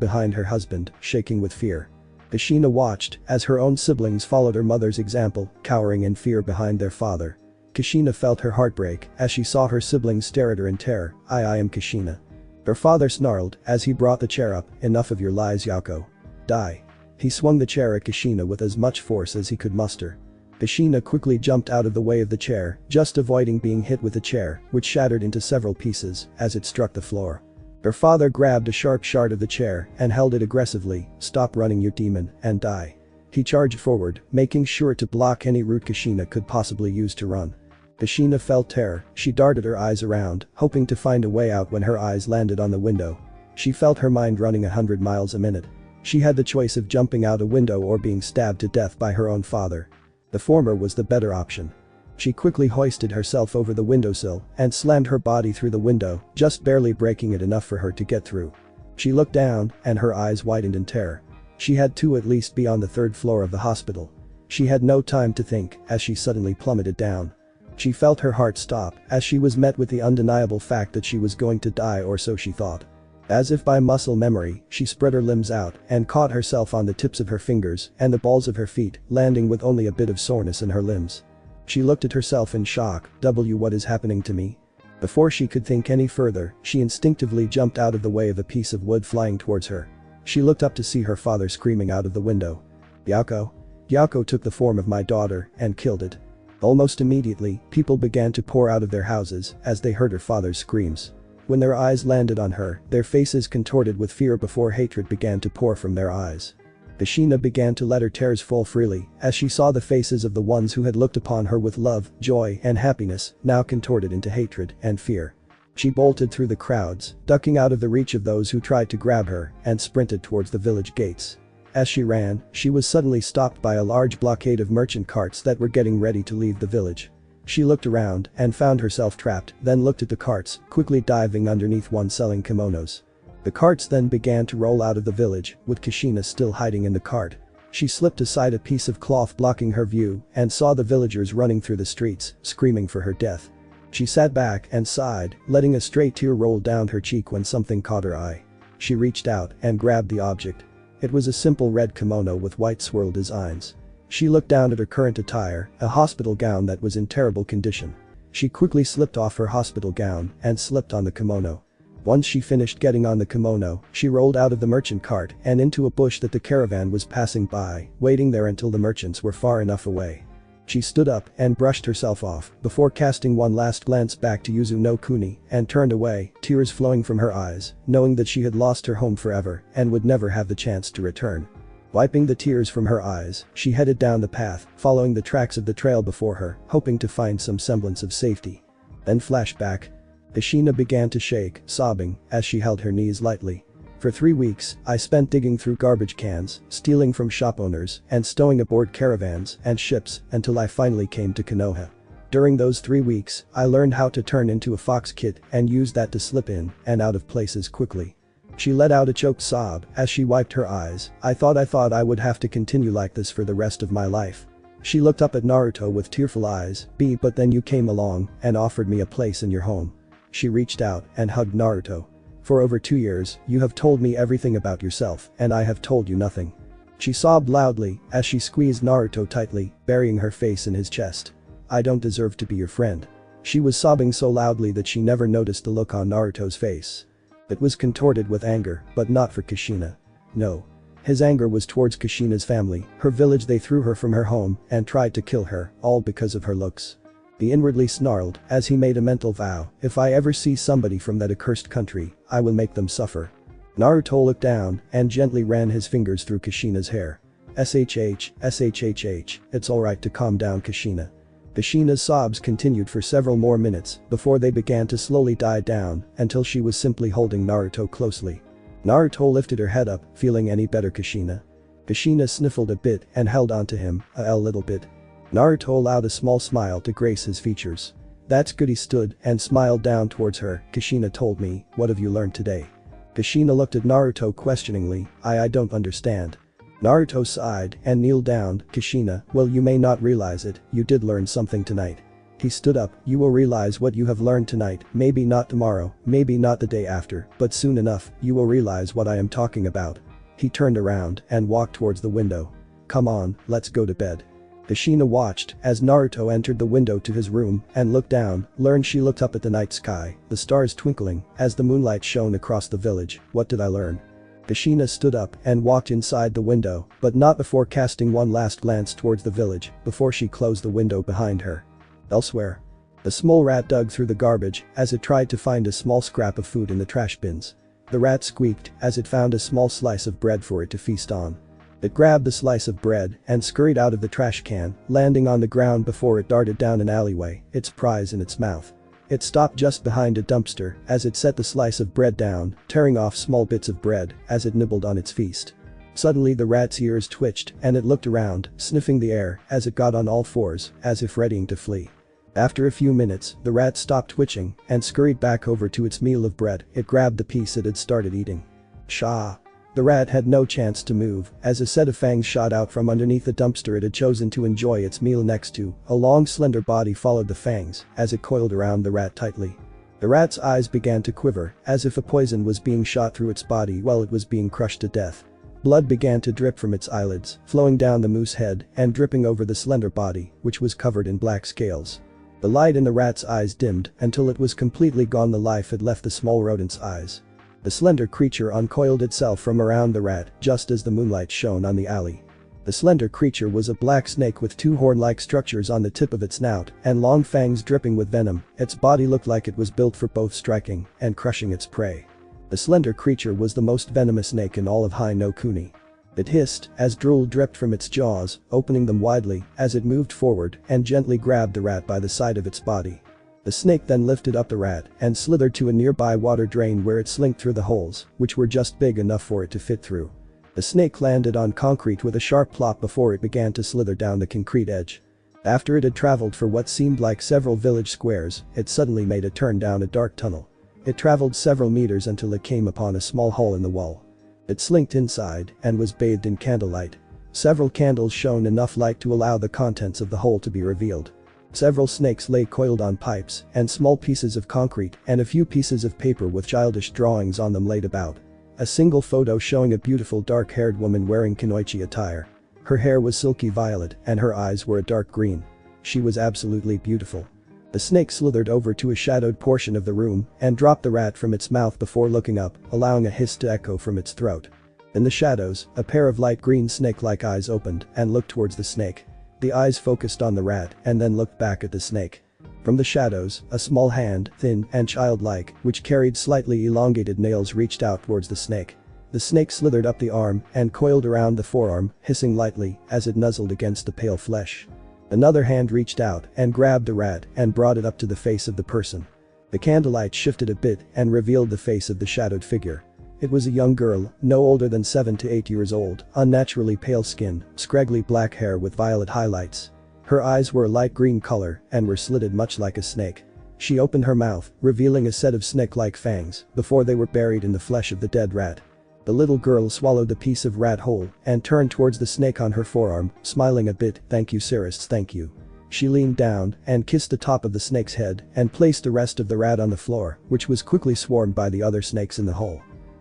behind her husband, shaking with fear. Kashina watched as her own siblings followed her mother's example, cowering in fear behind their father. Kashina felt her heart break as she saw her siblings stare at her in terror. I am Kashina." Her father snarled as he brought the chair up. "Enough of your lies, Yako. Die." He swung the chair at Kashina with as much force as he could muster. Kashina quickly jumped out of the way of the chair, just avoiding being hit with the chair, which shattered into several pieces as it struck the floor. Her father grabbed a sharp shard of the chair and held it aggressively. "Stop running, you demon, and die." He charged forward, making sure to block any route Kashina could possibly use to run. Kashina felt terror. She darted her eyes around, hoping to find a way out when her eyes landed on the window. She felt her mind running 100 miles a minute. She had the choice of jumping out a window or being stabbed to death by her own father. The former was the better option. She quickly hoisted herself over the windowsill and slammed her body through the window, just barely breaking it enough for her to get through. She looked down and her eyes widened in terror. She had to at least be on the 3rd floor of the hospital. She had no time to think as she suddenly plummeted down. She felt her heart stop as she was met with the undeniable fact that she was going to die, or so she thought. As if by muscle memory, she spread her limbs out and caught herself on the tips of her fingers and the balls of her feet, landing with only a bit of soreness in her limbs. She looked at herself in shock. What is happening to me? Before she could think any further, she instinctively jumped out of the way of a piece of wood flying towards her. She looked up to see her father screaming out of the window. "Yako? Yako took the form of my daughter and killed it." Almost immediately, people began to pour out of their houses as they heard her father's screams. When their eyes landed on her, their faces contorted with fear before hatred began to pour from their eyes. Kashina began to let her tears fall freely as she saw the faces of the ones who had looked upon her with love, joy, and happiness, now contorted into hatred and fear. She bolted through the crowds, ducking out of the reach of those who tried to grab her, and sprinted towards the village gates. As she ran, she was suddenly stopped by a large blockade of merchant carts that were getting ready to leave the village. She looked around and found herself trapped, then looked at the carts, quickly diving underneath one selling kimonos. The carts then began to roll out of the village, with Kashina still hiding in the cart. She slipped aside a piece of cloth blocking her view and saw the villagers running through the streets, screaming for her death. She sat back and sighed, letting a stray tear roll down her cheek when something caught her eye. She reached out and grabbed the object. It was a simple red kimono with white swirl designs. She looked down at her current attire, a hospital gown that was in terrible condition. She quickly slipped off her hospital gown and slipped on the kimono. Once she finished getting on the kimono, she rolled out of the merchant cart and into a bush that the caravan was passing by, waiting there until the merchants were far enough away. She stood up and brushed herself off before casting one last glance back to Yuzu Kuni and turned away, tears flowing from her eyes, knowing that she had lost her home forever and would never have the chance to return. Wiping the tears from her eyes, she headed down the path, following the tracks of the trail before her, hoping to find some semblance of safety. Then flashback. Kashina began to shake, sobbing, as she held her knees lightly. For 3 weeks, I spent digging through garbage cans, stealing from shop owners, and stowing aboard caravans and ships until I finally came to Konoha. During those 3 weeks, I learned how to turn into a fox kit and use that to slip in and out of places quickly. She let out a choked sob as she wiped her eyes. I thought I would have to continue like this for the rest of my life. She looked up at Naruto with tearful eyes, but then you came along and offered me a place in your home. She reached out and hugged Naruto. For over 2 years, you have told me everything about yourself and I have told you nothing. She sobbed loudly as she squeezed Naruto tightly, burying her face in his chest. I don't deserve to be your friend. She was sobbing so loudly that she never noticed the look on Naruto's face. It was contorted with anger, but not for Kashina. No. His anger was towards Kashina's family, her village. They threw her from her home and tried to kill her, all because of her looks. He inwardly snarled as he made a mental vow, if I ever see somebody from that accursed country, I will make them suffer. Naruto looked down and gently ran his fingers through Kashina's hair. SHH, it's alright to calm down, Kashina. Kashina's sobs continued for several more minutes before they began to slowly die down until she was simply holding Naruto closely. Naruto lifted her head up, feeling any better, Kashina? Kashina sniffled a bit and held onto him, a little bit. Naruto allowed a small smile to grace his features. That's good. He stood and smiled down towards her. Kashina told me, what have you learned today? Kashina looked at Naruto questioningly, I don't understand. Naruto sighed and kneeled down. Kashina, well, you may not realize it, you did learn something tonight. He stood up, you will realize what you have learned tonight, maybe not tomorrow, maybe not the day after, but soon enough, you will realize what I am talking about. He turned around and walked towards the window. Come on, let's go to bed. Kashina watched as Naruto entered the window to his room and looked down. She looked up at the night sky, the stars twinkling as the moonlight shone across the village. What did I learn? Kashina stood up and walked inside the window, but not before casting one last glance towards the village before she closed the window behind her. Elsewhere. The small rat dug through the garbage as it tried to find a small scrap of food in the trash bins. The rat squeaked as it found a small slice of bread for it to feast on. It grabbed the slice of bread and scurried out of the trash can, landing on the ground before it darted down an alleyway, its prize in its mouth. It stopped just behind a dumpster as it set the slice of bread down, tearing off small bits of bread as it nibbled on its feast. Suddenly the rat's ears twitched and it looked around, sniffing the air as it got on all fours, as if readying to flee. After a few minutes, the rat stopped twitching and scurried back over to its meal of bread. It grabbed the piece it had started eating. Pshaw. The rat had no chance to move as a set of fangs shot out from underneath the dumpster it had chosen to enjoy its meal next to. A long slender body followed the fangs as it coiled around the rat tightly. The rat's eyes began to quiver as if a poison was being shot through its body while it was being crushed to death. Blood began to drip from its eyelids, flowing down the moose head and dripping over the slender body, which was covered in black scales. The light in the rat's eyes dimmed until it was completely gone. The life had left the small rodent's eyes. The slender creature uncoiled itself from around the rat just as the moonlight shone on the alley. The slender creature was a black snake with 2 horn-like structures on the tip of its snout and long fangs dripping with venom. Its body looked like it was built for both striking and crushing its prey. The slender creature was the most venomous snake in all of High no Kuni. It hissed as drool dripped from its jaws, opening them widely as it moved forward and gently grabbed the rat by the side of its body. The snake then lifted up the rat and slithered to a nearby water drain where it slinked through the holes, which were just big enough for it to fit through. The snake landed on concrete with a sharp plop before it began to slither down the concrete edge. After it had traveled for what seemed like several village squares, it suddenly made a turn down a dark tunnel. It traveled several meters until it came upon a small hole in the wall. It slinked inside and was bathed in candlelight. Several candles shone enough light to allow the contents of the hole to be revealed. Several snakes lay coiled on pipes, and small pieces of concrete and a few pieces of paper with childish drawings on them laid about. A single photo showing a beautiful dark-haired woman wearing kunoichi attire. Her hair was silky violet and her eyes were a dark green. She was absolutely beautiful. The snake slithered over to a shadowed portion of the room and dropped the rat from its mouth before looking up, allowing a hiss to echo from its throat. In the shadows, a pair of light green snake-like eyes opened and looked towards the snake. The eyes focused on the rat and then looked back at the snake. From the shadows, a small hand, thin and childlike, which carried slightly elongated nails reached out towards the snake. The snake slithered up the arm and coiled around the forearm, hissing lightly as it nuzzled against the pale flesh. Another hand reached out and grabbed the rat and brought it up to the face of the person. The candlelight shifted a bit and revealed the face of the shadowed figure. It was a young girl, no older than 7 to 8 years old, unnaturally pale skin, scraggly black hair with violet highlights. Her eyes were a light green color and were slitted much like a snake. She opened her mouth, revealing a set of snake-like fangs, before they were buried in the flesh of the dead rat. The little girl swallowed a piece of rat whole and turned towards the snake on her forearm, smiling a bit. "Thank you, Cirrus, thank you." She leaned down and kissed the top of the snake's head and placed the rest of the rat on the floor, which was quickly swarmed by the other snakes in the hole.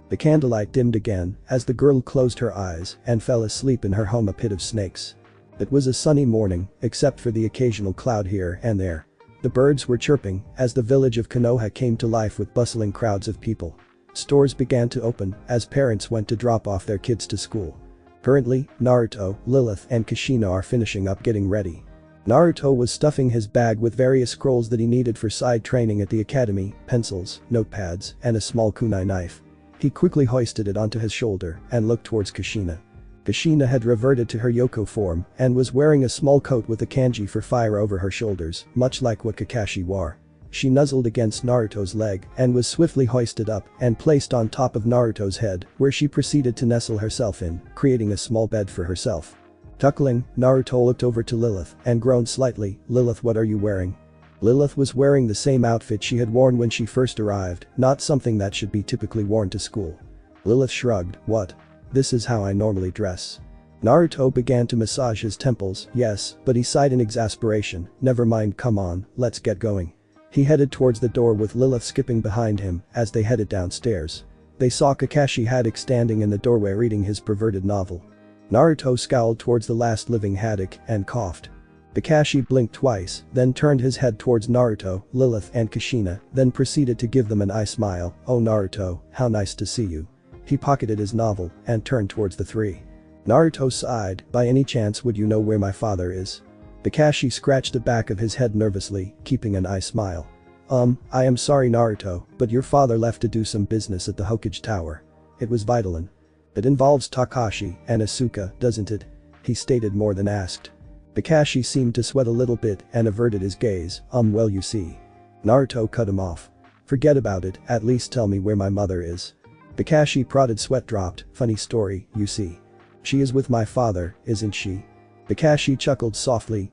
The candlelight dimmed again as the girl closed her eyes and fell asleep in her home, a pit of snakes. It was a sunny morning, except for the occasional cloud here and there. The birds were chirping as the village of Konoha came to life with bustling crowds of people. Stores began to open as parents went to drop off their kids to school. Currently, Naruto, Lilith and Kashina are finishing up getting ready. Naruto was stuffing his bag with various scrolls that he needed for side training at the academy, pencils, notepads, and a small kunai knife. He quickly hoisted it onto his shoulder and looked towards Kashina. Kashina had reverted to her Yoko form and was wearing a small coat with a kanji for fire over her shoulders, much like what Kakashi wore. She nuzzled against Naruto's leg and was swiftly hoisted up and placed on top of Naruto's head, where she proceeded to nestle herself in, creating a small bed for herself. Chuckling, Naruto looked over to Lilith and groaned slightly. "Lilith, what are you wearing?" Lilith was wearing the same outfit she had worn when she first arrived, not something that should be typically worn to school. Lilith shrugged. "What? This is how I normally dress." Naruto began to massage his temples. "Yes, but," he sighed in exasperation. "Never mind, come on, let's get going." He headed towards the door with Lilith skipping behind him as they headed downstairs. They saw Kakashi Haddock standing in the doorway reading his perverted novel. Naruto scowled towards the last living Haddock and coughed. Kakashi blinked twice, then turned his head towards Naruto, Lilith and Kashina, then proceeded to give them an eye smile. "Oh Naruto, how nice to see you." He pocketed his novel and turned towards the three. Naruto sighed. "By any chance would you know where my father is?" Kakashi scratched the back of his head nervously, keeping an eye smile. I am sorry Naruto, but your father left to do some business at the Hokage Tower. It was vital and it involves Takashi and Asuka, doesn't it?" he stated more than asked. Kakashi seemed to sweat a little bit and averted his gaze. Well, you see." Naruto cut him off. "Forget about it, at least tell me where my mother is." Kakashi prodded. Sweat dropped. "Funny story, you see. She is with my father, isn't she?" Kakashi chuckled softly.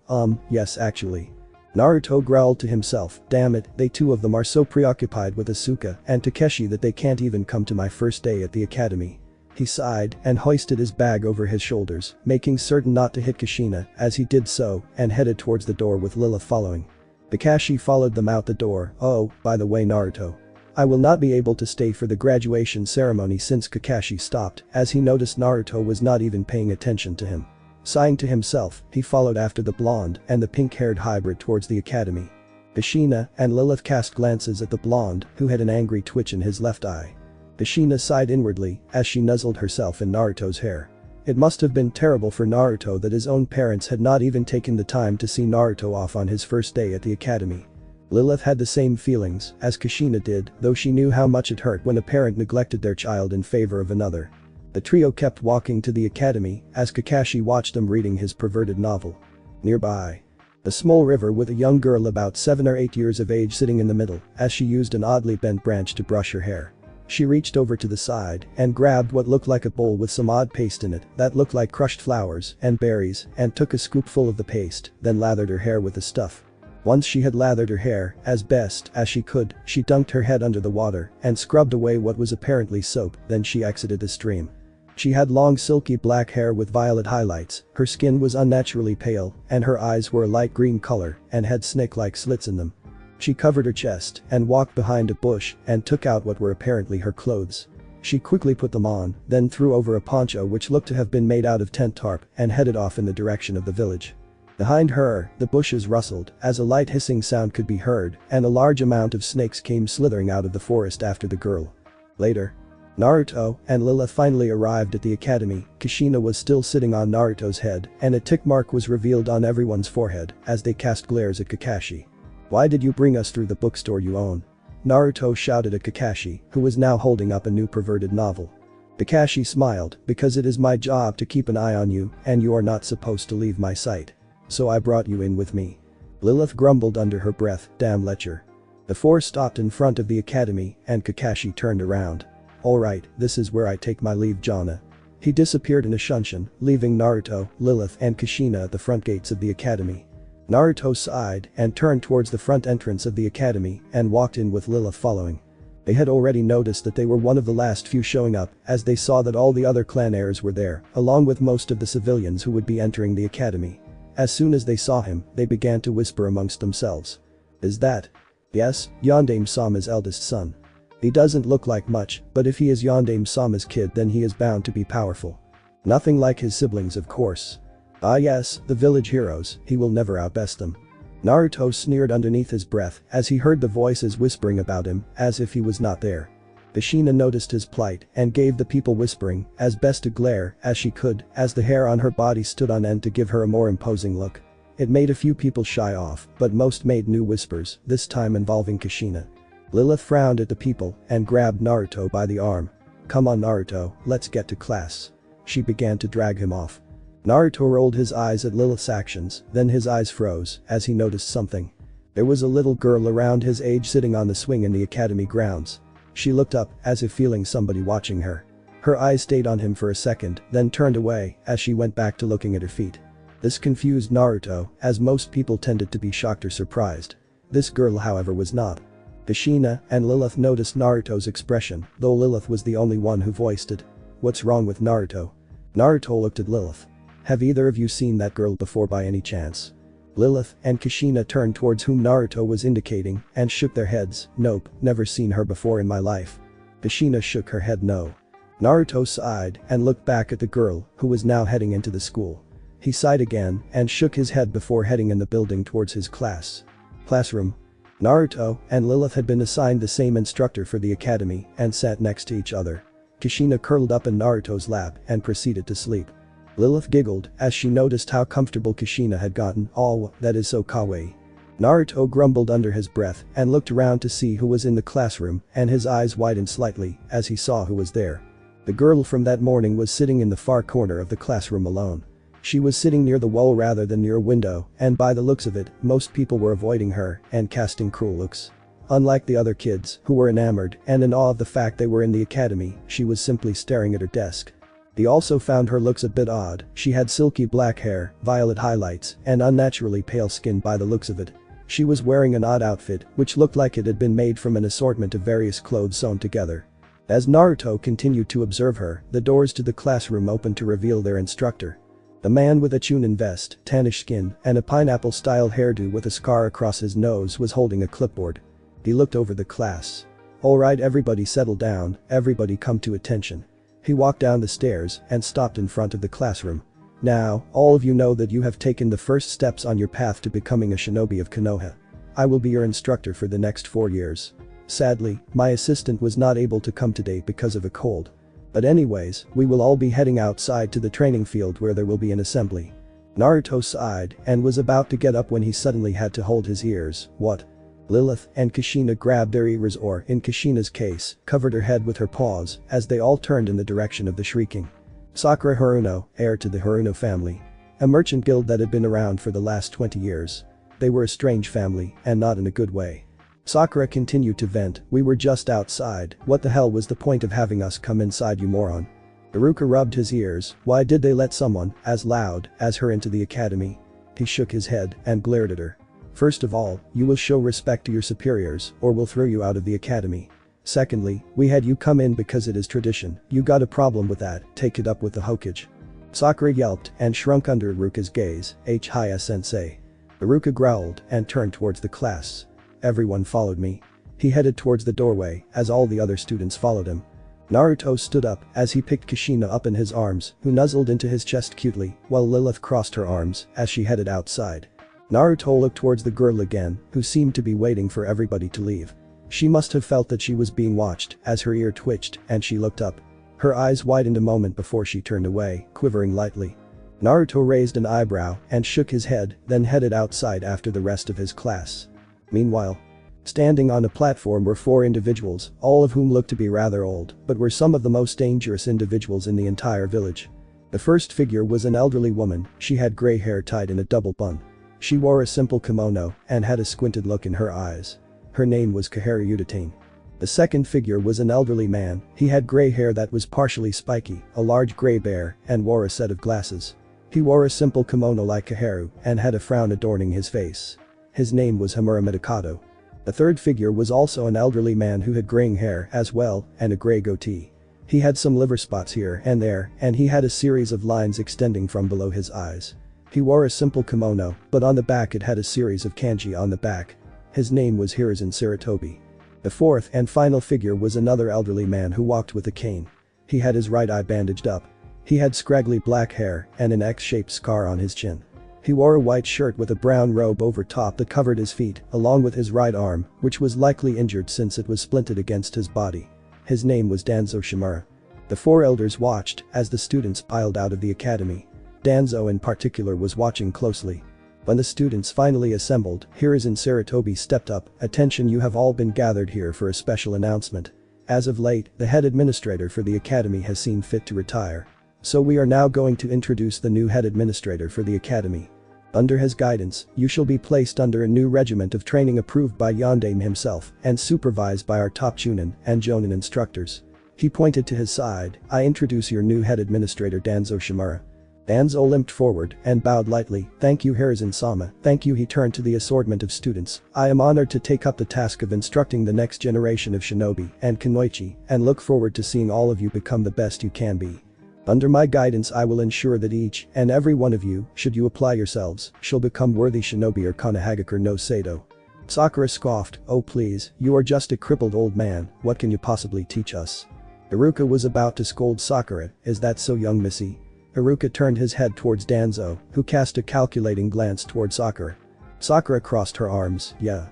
Yes actually." Naruto growled to himself. "Damn it, they two of them are so preoccupied with Asuka and Takeshi that they can't even come to my first day at the academy." He sighed and hoisted his bag over his shoulders, making certain not to hit Kashina as he did so, and headed towards the door with Lilith following. Kakashi followed them out the door. "Oh, by the way Naruto, I will not be able to stay for the graduation ceremony," since Kakashi stopped as he noticed Naruto was not even paying attention to him. Sighing to himself, he followed after the blonde and the pink-haired hybrid towards the academy. Kashina and Lilith cast glances at the blonde, who had an angry twitch in his left eye. Kashina sighed inwardly as she nuzzled herself in Naruto's hair. It must have been terrible for Naruto that his own parents had not even taken the time to see Naruto off on his first day at the academy. Lilith had the same feelings as Kashina did, though she knew how much it hurt when a parent neglected their child in favor of another. The trio kept walking to the academy as Kakashi watched them reading his perverted novel. Nearby, a small river with a young girl about 7 or 8 years of age sitting in the middle as she used an oddly bent branch to brush her hair. She reached over to the side and grabbed what looked like a bowl with some odd paste in it that looked like crushed flowers and berries and took a scoopful of the paste, then lathered her hair with the stuff. Once she had lathered her hair, as best as she could, she dunked her head under the water and scrubbed away what was apparently soap, then she exited the stream. She had long silky black hair with violet highlights, her skin was unnaturally pale, and her eyes were a light green color and had snake-like slits in them. She covered her chest and walked behind a bush and took out what were apparently her clothes. She quickly put them on, then threw over a poncho which looked to have been made out of tent tarp and headed off in the direction of the village. Behind her, the bushes rustled as a light hissing sound could be heard and a large amount of snakes came slithering out of the forest after the girl. Later, Naruto and Lilith finally arrived at the academy. Kashina was still sitting on Naruto's head and a tick mark was revealed on everyone's forehead as they cast glares at Kakashi. "Why did you bring us through the bookstore you own?" Naruto shouted at Kakashi, who was now holding up a new perverted novel. Kakashi smiled, "Because it is my job to keep an eye on you and you are not supposed to leave my sight. So I brought you in with me." Lilith grumbled under her breath, "Damn lecher." The four stopped in front of the academy and Kakashi turned around. "Alright, this is where I take my leave, Jana." He disappeared in a shunshin, leaving Naruto, Lilith and Kashina at the front gates of the academy. Naruto sighed and turned towards the front entrance of the academy and walked in with Lilith following. They had already noticed that they were one of the last few showing up as they saw that all the other clan heirs were there, along with most of the civilians who would be entering the academy. As soon as they saw him, they began to whisper amongst themselves. "Is that?" "Yes, Yondaime Sama's eldest son. He doesn't look like much, but if he is Yondaime Sama's kid then he is bound to be powerful. Nothing like his siblings of course. Ah yes, the village heroes, he will never outbest them." Naruto sneered underneath his breath as he heard the voices whispering about him as if he was not there. Kashina noticed his plight and gave the people whispering as best a glare as she could as the hair on her body stood on end to give her a more imposing look. It made a few people shy off, but most made new whispers, this time involving Kashina. Lilith frowned at the people and grabbed Naruto by the arm. "Come on Naruto, let's get to class." She began to drag him off. Naruto rolled his eyes at Lilith's actions, then his eyes froze as he noticed something. There was a little girl around his age sitting on the swing in the academy grounds. She looked up as if feeling somebody watching her. Her eyes stayed on him for a second, then turned away as she went back to looking at her feet. This confused Naruto, as most people tended to be shocked or surprised. This girl however was not. Kashina and Lilith noticed Naruto's expression, though Lilith was the only one who voiced it. "What's wrong with Naruto?" Naruto looked at Lilith. "Have either of you seen that girl before by any chance?" Lilith and Kashina turned towards whom Naruto was indicating and shook their heads. "Nope, never seen her before in my life." Kashina shook her head no. Naruto sighed and looked back at the girl, who was now heading into the school. He sighed again and shook his head before heading in the building towards his classroom. Naruto and Lilith had been assigned the same instructor for the academy and sat next to each other. Kashina curled up in Naruto's lap and proceeded to sleep. Lilith giggled as she noticed how comfortable Kashina had gotten. "Oh, that is so kawaii." Naruto grumbled under his breath and looked around to see who was in the classroom and his eyes widened slightly as he saw who was there. The girl from that morning was sitting in the far corner of the classroom alone. She was sitting near the wall rather than near a window, and by the looks of it, most people were avoiding her and casting cruel looks. Unlike the other kids, who were enamored and in awe of the fact they were in the academy, she was simply staring at her desk. They also found her looks a bit odd. She had silky black hair, violet highlights, and unnaturally pale skin by the looks of it. She was wearing an odd outfit, which looked like it had been made from an assortment of various clothes sewn together. As Naruto continued to observe her, the doors to the classroom opened to reveal their instructor. The man with a chunin vest, tannish skin, and a pineapple-style hairdo with a scar across his nose was holding a clipboard. He looked over the class. "Alright everybody settle down, everybody come to attention." He walked down the stairs and stopped in front of the classroom. "Now, all of you know that you have taken the first steps on your path to becoming a shinobi of Konoha. I will be your instructor for the next 4 years. Sadly, my assistant was not able to come today because of a cold. But anyways, we will all be heading outside to the training field where there will be an assembly." Naruto sighed and was about to get up when he suddenly had to hold his ears. "What?" Lilith and Kashina grabbed their ears or, in Kashina's case, covered her head with her paws as they all turned in the direction of the shrieking. Sakura Haruno, heir to the Haruno family. A merchant guild that had been around for the last 20 years. They were a strange family, and not in a good way. Sakura continued to vent, "We were just outside, what the hell was the point of having us come inside you moron?" Iruka rubbed his ears, "Why did they let someone as loud as her into the academy?" He shook his head and glared at her. First of all, you will show respect to your superiors or we'll throw you out of the academy. Secondly, we had you come in because it is tradition. You got a problem with that, take it up with the Hokage. Sakura yelped and shrunk under Iruka's gaze. Hiya sensei. Iruka growled and turned towards the class. Everyone followed me. He headed towards the doorway as all the other students followed him. Naruto stood up as he picked Kashina up in his arms, who nuzzled into his chest cutely, while Lilith crossed her arms as she headed outside. Naruto looked towards the girl again, who seemed to be waiting for everybody to leave. She must have felt that she was being watched as her ear twitched and she looked up. Her eyes widened a moment before she turned away, quivering lightly. Naruto raised an eyebrow and shook his head, then headed outside after the rest of his class. Meanwhile, standing on a platform were 4 individuals, all of whom looked to be rather old, but were some of the most dangerous individuals in the entire village. The first figure was an elderly woman. She had gray hair tied in a double bun. She wore a simple kimono and had a squinted look in her eyes. Her name was Kaharu Udatane. The second figure was an elderly man. He had gray hair that was partially spiky, a large gray bear, and wore a set of glasses. He wore a simple kimono like Kaharu and had a frown adorning his face. His name was Hamura Midakato. The third figure was also an elderly man who had graying hair as well and a gray goatee. He had some liver spots here and there and he had a series of lines extending from below his eyes. He wore a simple kimono, but on the back it had a series of kanji on the back. His name was Hiruzen Sarutobi. The fourth and final figure was another elderly man who walked with a cane. He had his right eye bandaged up. He had scraggly black hair and an X-shaped scar on his chin. He wore a white shirt with a brown robe over top that covered his feet, along with his right arm, which was likely injured since it was splinted against his body. His name was Danzo Shimura. The 4 elders watched as the students piled out of the academy. Danzo in particular was watching closely. When the students finally assembled, Hiruzen Sarutobi stepped up. Attention, you have all been gathered here for a special announcement. As of late, the head administrator for the academy has seen fit to retire. So we are now going to introduce the new head administrator for the academy. Under his guidance, you shall be placed under a new regiment of training approved by Yondaime himself and supervised by our top Chunin and Jonin instructors. He pointed to his side. I introduce your new head administrator Danzo Shimura. Danzo limped forward and bowed lightly. Thank you Hiruzen-sama, thank you. He turned to the assortment of students. I am honored to take up the task of instructing the next generation of shinobi and kunoichi and look forward to seeing all of you become the best you can be. Under my guidance I will ensure that each and every one of you, should you apply yourselves, shall become worthy shinobi or Konohagakure no Seido. Sakura scoffed, oh please, you are just a crippled old man, what can you possibly teach us? Iruka was about to scold Sakura, is that so young missy? Iruka turned his head towards Danzo, who cast a calculating glance towards Sakura. Sakura crossed her arms, yeah.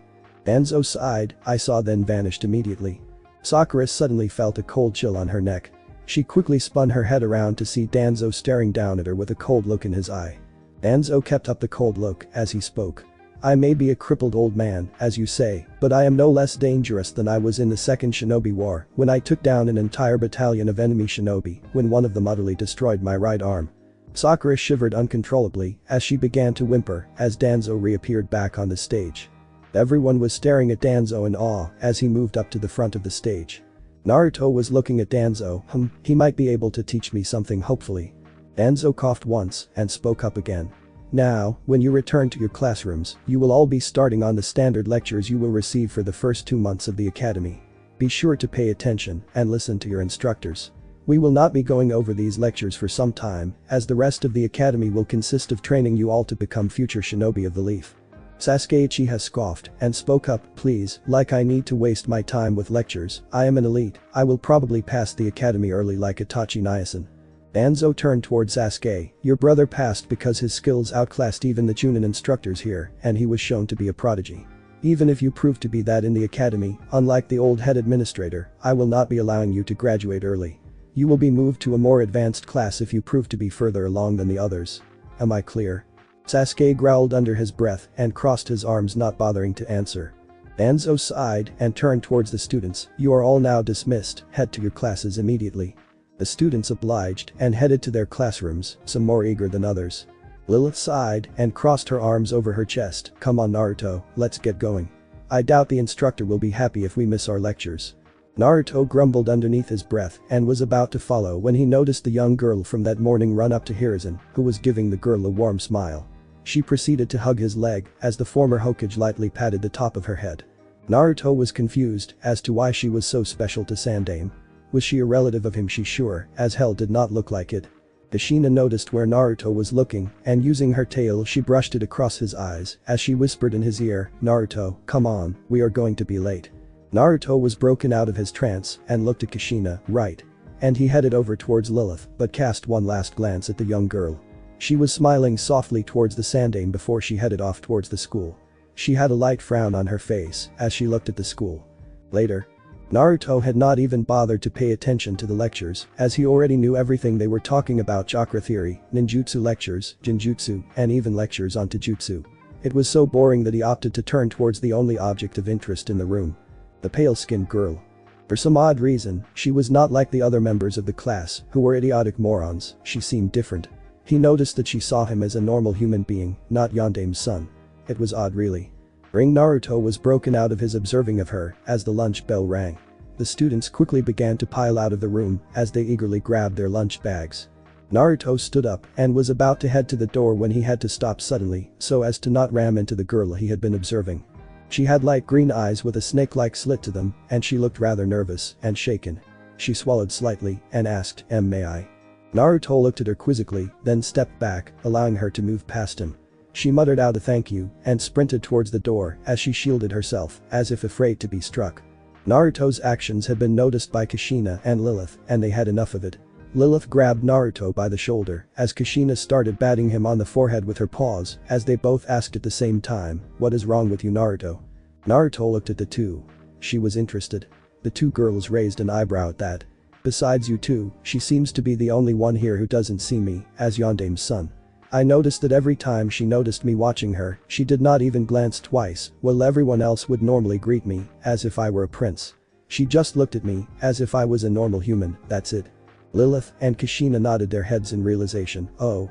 Danzo sighed, I saw then vanished immediately. Sakura suddenly felt a cold chill on her neck. She quickly spun her head around to see Danzo staring down at her with a cold look in his eye. Danzo kept up the cold look as he spoke. I may be a crippled old man, as you say, but I am no less dangerous than I was in the Second Shinobi War when I took down an entire battalion of enemy shinobi when one of them utterly destroyed my right arm. Sakura shivered uncontrollably as she began to whimper as Danzo reappeared back on the stage. Everyone was staring at Danzo in awe as he moved up to the front of the stage. Naruto was looking at Danzo, he might be able to teach me something hopefully. Danzo coughed once and spoke up again. Now, when you return to your classrooms, you will all be starting on the standard lectures you will receive for the first 2 months of the academy. Be sure to pay attention and listen to your instructors. We will not be going over these lectures for some time, as the rest of the academy will consist of training you all to become future shinobi of the leaf. Sasuke Uchiha scoffed and spoke up, please, like I need to waste my time with lectures, I am an elite, I will probably pass the academy early like Itachi Nyasan. Danzo turned towards Sasuke, your brother passed because his skills outclassed even the Chunin instructors here and he was shown to be a prodigy. Even if you prove to be that in the academy, unlike the old head administrator, I will not be allowing you to graduate early. You will be moved to a more advanced class if you prove to be further along than the others. Am I clear? Sasuke growled under his breath and crossed his arms, not bothering to answer. Danzo sighed and turned towards the students, you are all now dismissed, head to your classes immediately. The students obliged and headed to their classrooms, some more eager than others. Lilith sighed and crossed her arms over her chest, come on Naruto, let's get going. I doubt the instructor will be happy if we miss our lectures. Naruto grumbled underneath his breath and was about to follow when he noticed the young girl from that morning run up to Hiruzen, who was giving the girl a warm smile. She proceeded to hug his leg as the former Hokage lightly patted the top of her head. Naruto was confused as to why she was so special to Sandaime. Was she a relative of him? She sure as hell did not look like it. Kashina noticed where Naruto was looking and using her tail she brushed it across his eyes as she whispered in his ear, "Naruto, come on, we are going to be late." Naruto was broken out of his trance and looked at Kashina, right. And he headed over towards Lilith but cast one last glance at the young girl. She was smiling softly towards the Sandaime before she headed off towards the school. She had a light frown on her face as she looked at the school. Later, Naruto had not even bothered to pay attention to the lectures as he already knew everything they were talking about: chakra theory, ninjutsu lectures, jinjutsu, and even lectures on taijutsu. It was so boring that he opted to turn towards the only object of interest in the room. The pale-skinned girl. For some odd reason, she was not like the other members of the class who were idiotic morons. She seemed different. He noticed that she saw him as a normal human being, not Yandaime's son. It was odd really. Naruto was broken out of his observing of her as the lunch bell rang. The students quickly began to pile out of the room as they eagerly grabbed their lunch bags. Naruto stood up and was about to head to the door when he had to stop suddenly so as to not ram into the girl he had been observing. She had light green eyes with a snake-like slit to them and she looked rather nervous and shaken. She swallowed slightly and asked, "May I?" Naruto looked at her quizzically, then stepped back, allowing her to move past him. She muttered out a thank you and sprinted towards the door as she shielded herself, as if afraid to be struck. Naruto's actions had been noticed by Kashina and Lilith, and they had enough of it. Lilith grabbed Naruto by the shoulder as Kashina started batting him on the forehead with her paws as they both asked at the same time, "What is wrong with you, Naruto?" Naruto looked at the two. She was interested. The two girls raised an eyebrow at that. "Besides you two, she seems to be the only one here who doesn't see me as Yandaime's son. I noticed that every time she noticed me watching her, she did not even glance twice, while everyone else would normally greet me as if I were a prince. She just looked at me as if I was a normal human, that's it." Lilith and Kashina nodded their heads in realization. "Oh."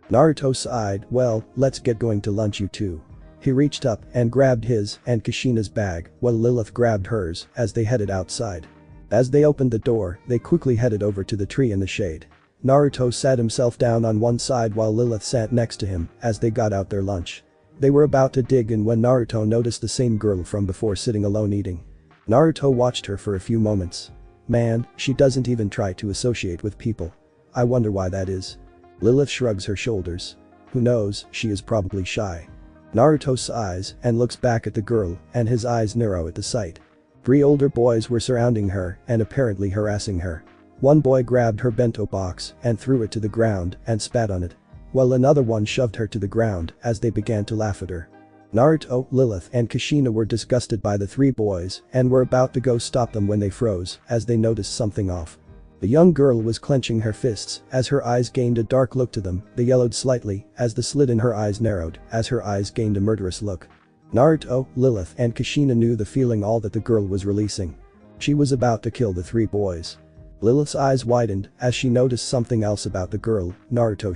Naruto sighed, "Well, let's get going to lunch you two." He reached up and grabbed his and Kashina's bag while Lilith grabbed hers as they headed outside. As they opened the door, they quickly headed over to the tree in the shade. Naruto sat himself down on one side while Lilith sat next to him as they got out their lunch. They were about to dig in when Naruto noticed the same girl from before sitting alone eating. Naruto watched her for a few moments. "Man, she doesn't even try to associate with people. I wonder why that is." Lilith shrugs her shoulders. "Who knows, she is probably shy." Naruto sighs and looks back at the girl and his eyes narrow at the sight. 3 older boys were surrounding her and apparently harassing her. One boy grabbed her bento box and threw it to the ground and spat on it, while another one shoved her to the ground as they began to laugh at her. Naruto, Lilith and Kashina were disgusted by the 3 boys and were about to go stop them when they froze as they noticed something off. The young girl was clenching her fists as her eyes gained a dark look to them. They yellowed slightly as the slit in her eyes narrowed as her eyes gained a murderous look. Naruto, Lilith and Kashina knew the feeling all that the girl was releasing. She was about to kill the 3 boys. Lilith's eyes widened as she noticed something else about the girl, Naruto.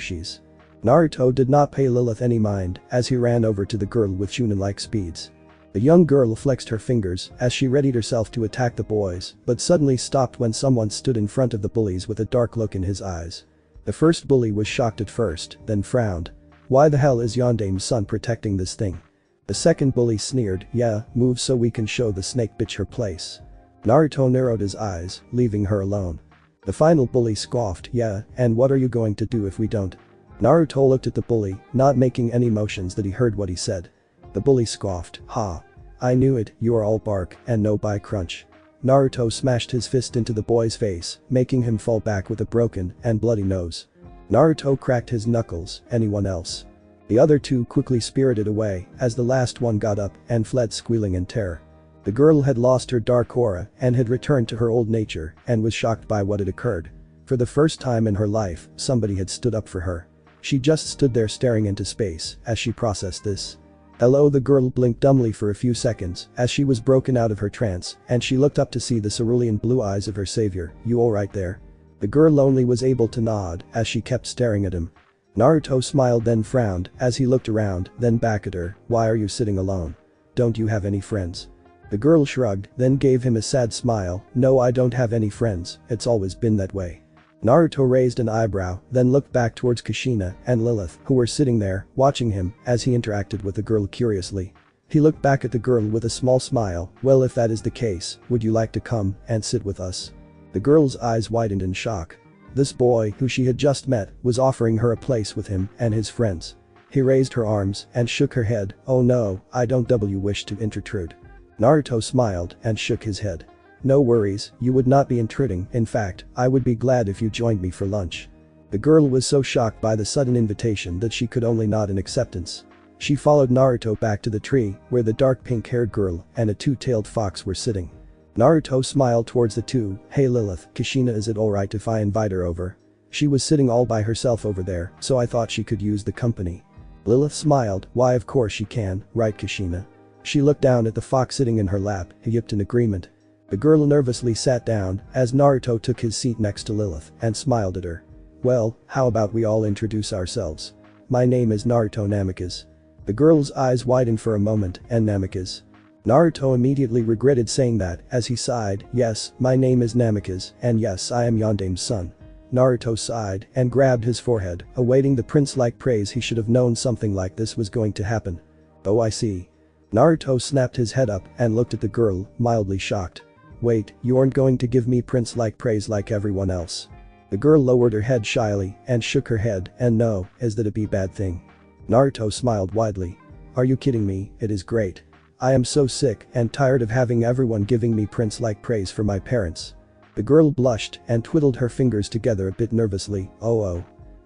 Naruto did not pay Lilith any mind as he ran over to the girl with Chunin-like speeds. The young girl flexed her fingers as she readied herself to attack the boys, but suddenly stopped when someone stood in front of the bullies with a dark look in his eyes. The first bully was shocked at first, then frowned. "Why the hell is Yandaime's son protecting this thing?" The second bully sneered, "Yeah, move so we can show the snake bitch her place." Naruto narrowed his eyes, leaving her alone. The final bully scoffed, "Yeah, and what are you going to do if we don't?" Naruto looked at the bully, not making any motions that he heard what he said. The bully scoffed, "Ha. I knew it, you are all bark and no bite crunch." Naruto smashed his fist into the boy's face, making him fall back with a broken and bloody nose. Naruto cracked his knuckles, "Anyone else?" The other 2 quickly spirited away as the last one got up and fled squealing in terror. The girl had lost her dark aura and had returned to her old nature and was shocked by what had occurred. For the first time in her life, somebody had stood up for her. She just stood there staring into space as she processed this. "Hello," the girl blinked dumbly for a few seconds as she was broken out of her trance and she looked up to see the cerulean blue eyes of her savior. "You alright there?" The girl only was able to nod as she kept staring at him. Naruto smiled then frowned as he looked around, then back at her. "Why are you sitting alone? Don't you have any friends?" The girl shrugged, then gave him a sad smile. "No, I don't have any friends, it's always been that way." Naruto raised an eyebrow, then looked back towards Kashina and Lilith, who were sitting there, watching him as he interacted with the girl curiously. He looked back at the girl with a small smile. Well, if that is the case, would you like to come and sit with us? The girl's eyes widened in shock. This boy, who she had just met, was offering her a place with him and his friends. He raised her arms and shook her head. Oh no, I don't wish to intrude. Naruto smiled and shook his head. No worries, you would not be intruding. In fact, I would be glad if you joined me for lunch. The girl was so shocked by the sudden invitation that she could only nod in acceptance. She followed Naruto back to the tree where the dark pink-haired girl and a two-tailed fox were sitting. Naruto smiled towards the two. Hey Lilith, Kashina, is it alright if I invite her over? She was sitting all by herself over there, so I thought she could use the company. Lilith smiled. Why, of course she can, right Kashina? She looked down at the fox sitting in her lap, he yipped in agreement. The girl nervously sat down as Naruto took his seat next to Lilith and smiled at her. Well, how about we all introduce ourselves? My name is Naruto Namikaze. The girl's eyes widened for a moment. And Namikaze? Naruto immediately regretted saying that as he sighed. Yes, my name is Namikaze, and yes, I am Yandame's son. Naruto sighed and grabbed his forehead, awaiting the prince-like praise. He should have known something like this was going to happen. Oh, I see. Naruto snapped his head up and looked at the girl, mildly shocked. Wait, you aren't going to give me prince-like praise like everyone else? The girl lowered her head shyly and shook her head. And no, is that a bad thing? Naruto smiled widely. Are you kidding me? It is great. I am so sick and tired of having everyone giving me prince-like praise for my parents. The girl blushed and twiddled her fingers together a bit nervously. Oh.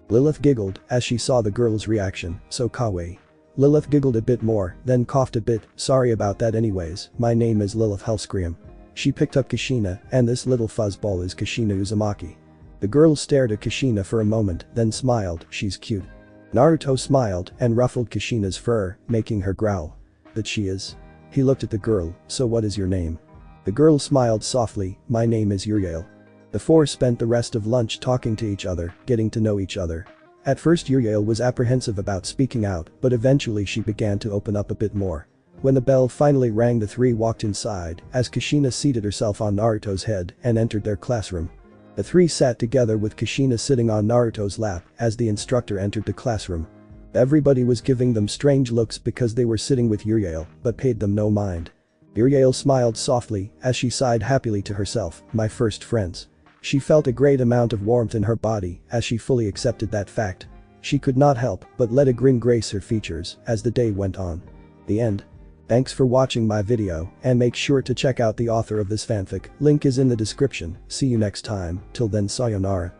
Lilith giggled as she saw the girl's reaction. So kawaii. Lilith giggled a bit more, then coughed a bit. Sorry about that anyways, my name is Lilith Hellscream. She picked up Kashina, and this little fuzzball is Kashina Uzumaki. The girl stared at Kashina for a moment, then smiled. She's cute. Naruto smiled and ruffled Kashina's fur, making her growl. That she is. He looked at the girl. So what is your name? The girl smiled softly. My name is Uriel. The four spent the rest of lunch talking to each other, getting to know each other. At first Uriel was apprehensive about speaking out, but eventually she began to open up a bit more. When the bell finally rang, the three walked inside as Kashina seated herself on Naruto's head and entered their classroom. The three sat together with Kashina sitting on Naruto's lap as the instructor entered the classroom. Everybody was giving them strange looks because they were sitting with Uriel, but paid them no mind. Uriel smiled softly as she sighed happily to herself. My first friends. She felt a great amount of warmth in her body as she fully accepted that fact. She could not help but let a grin grace her features as the day went on. The end. Thanks for watching my video, and make sure to check out the author of this fanfic. Link is in the description. See you next time. Till then, sayonara.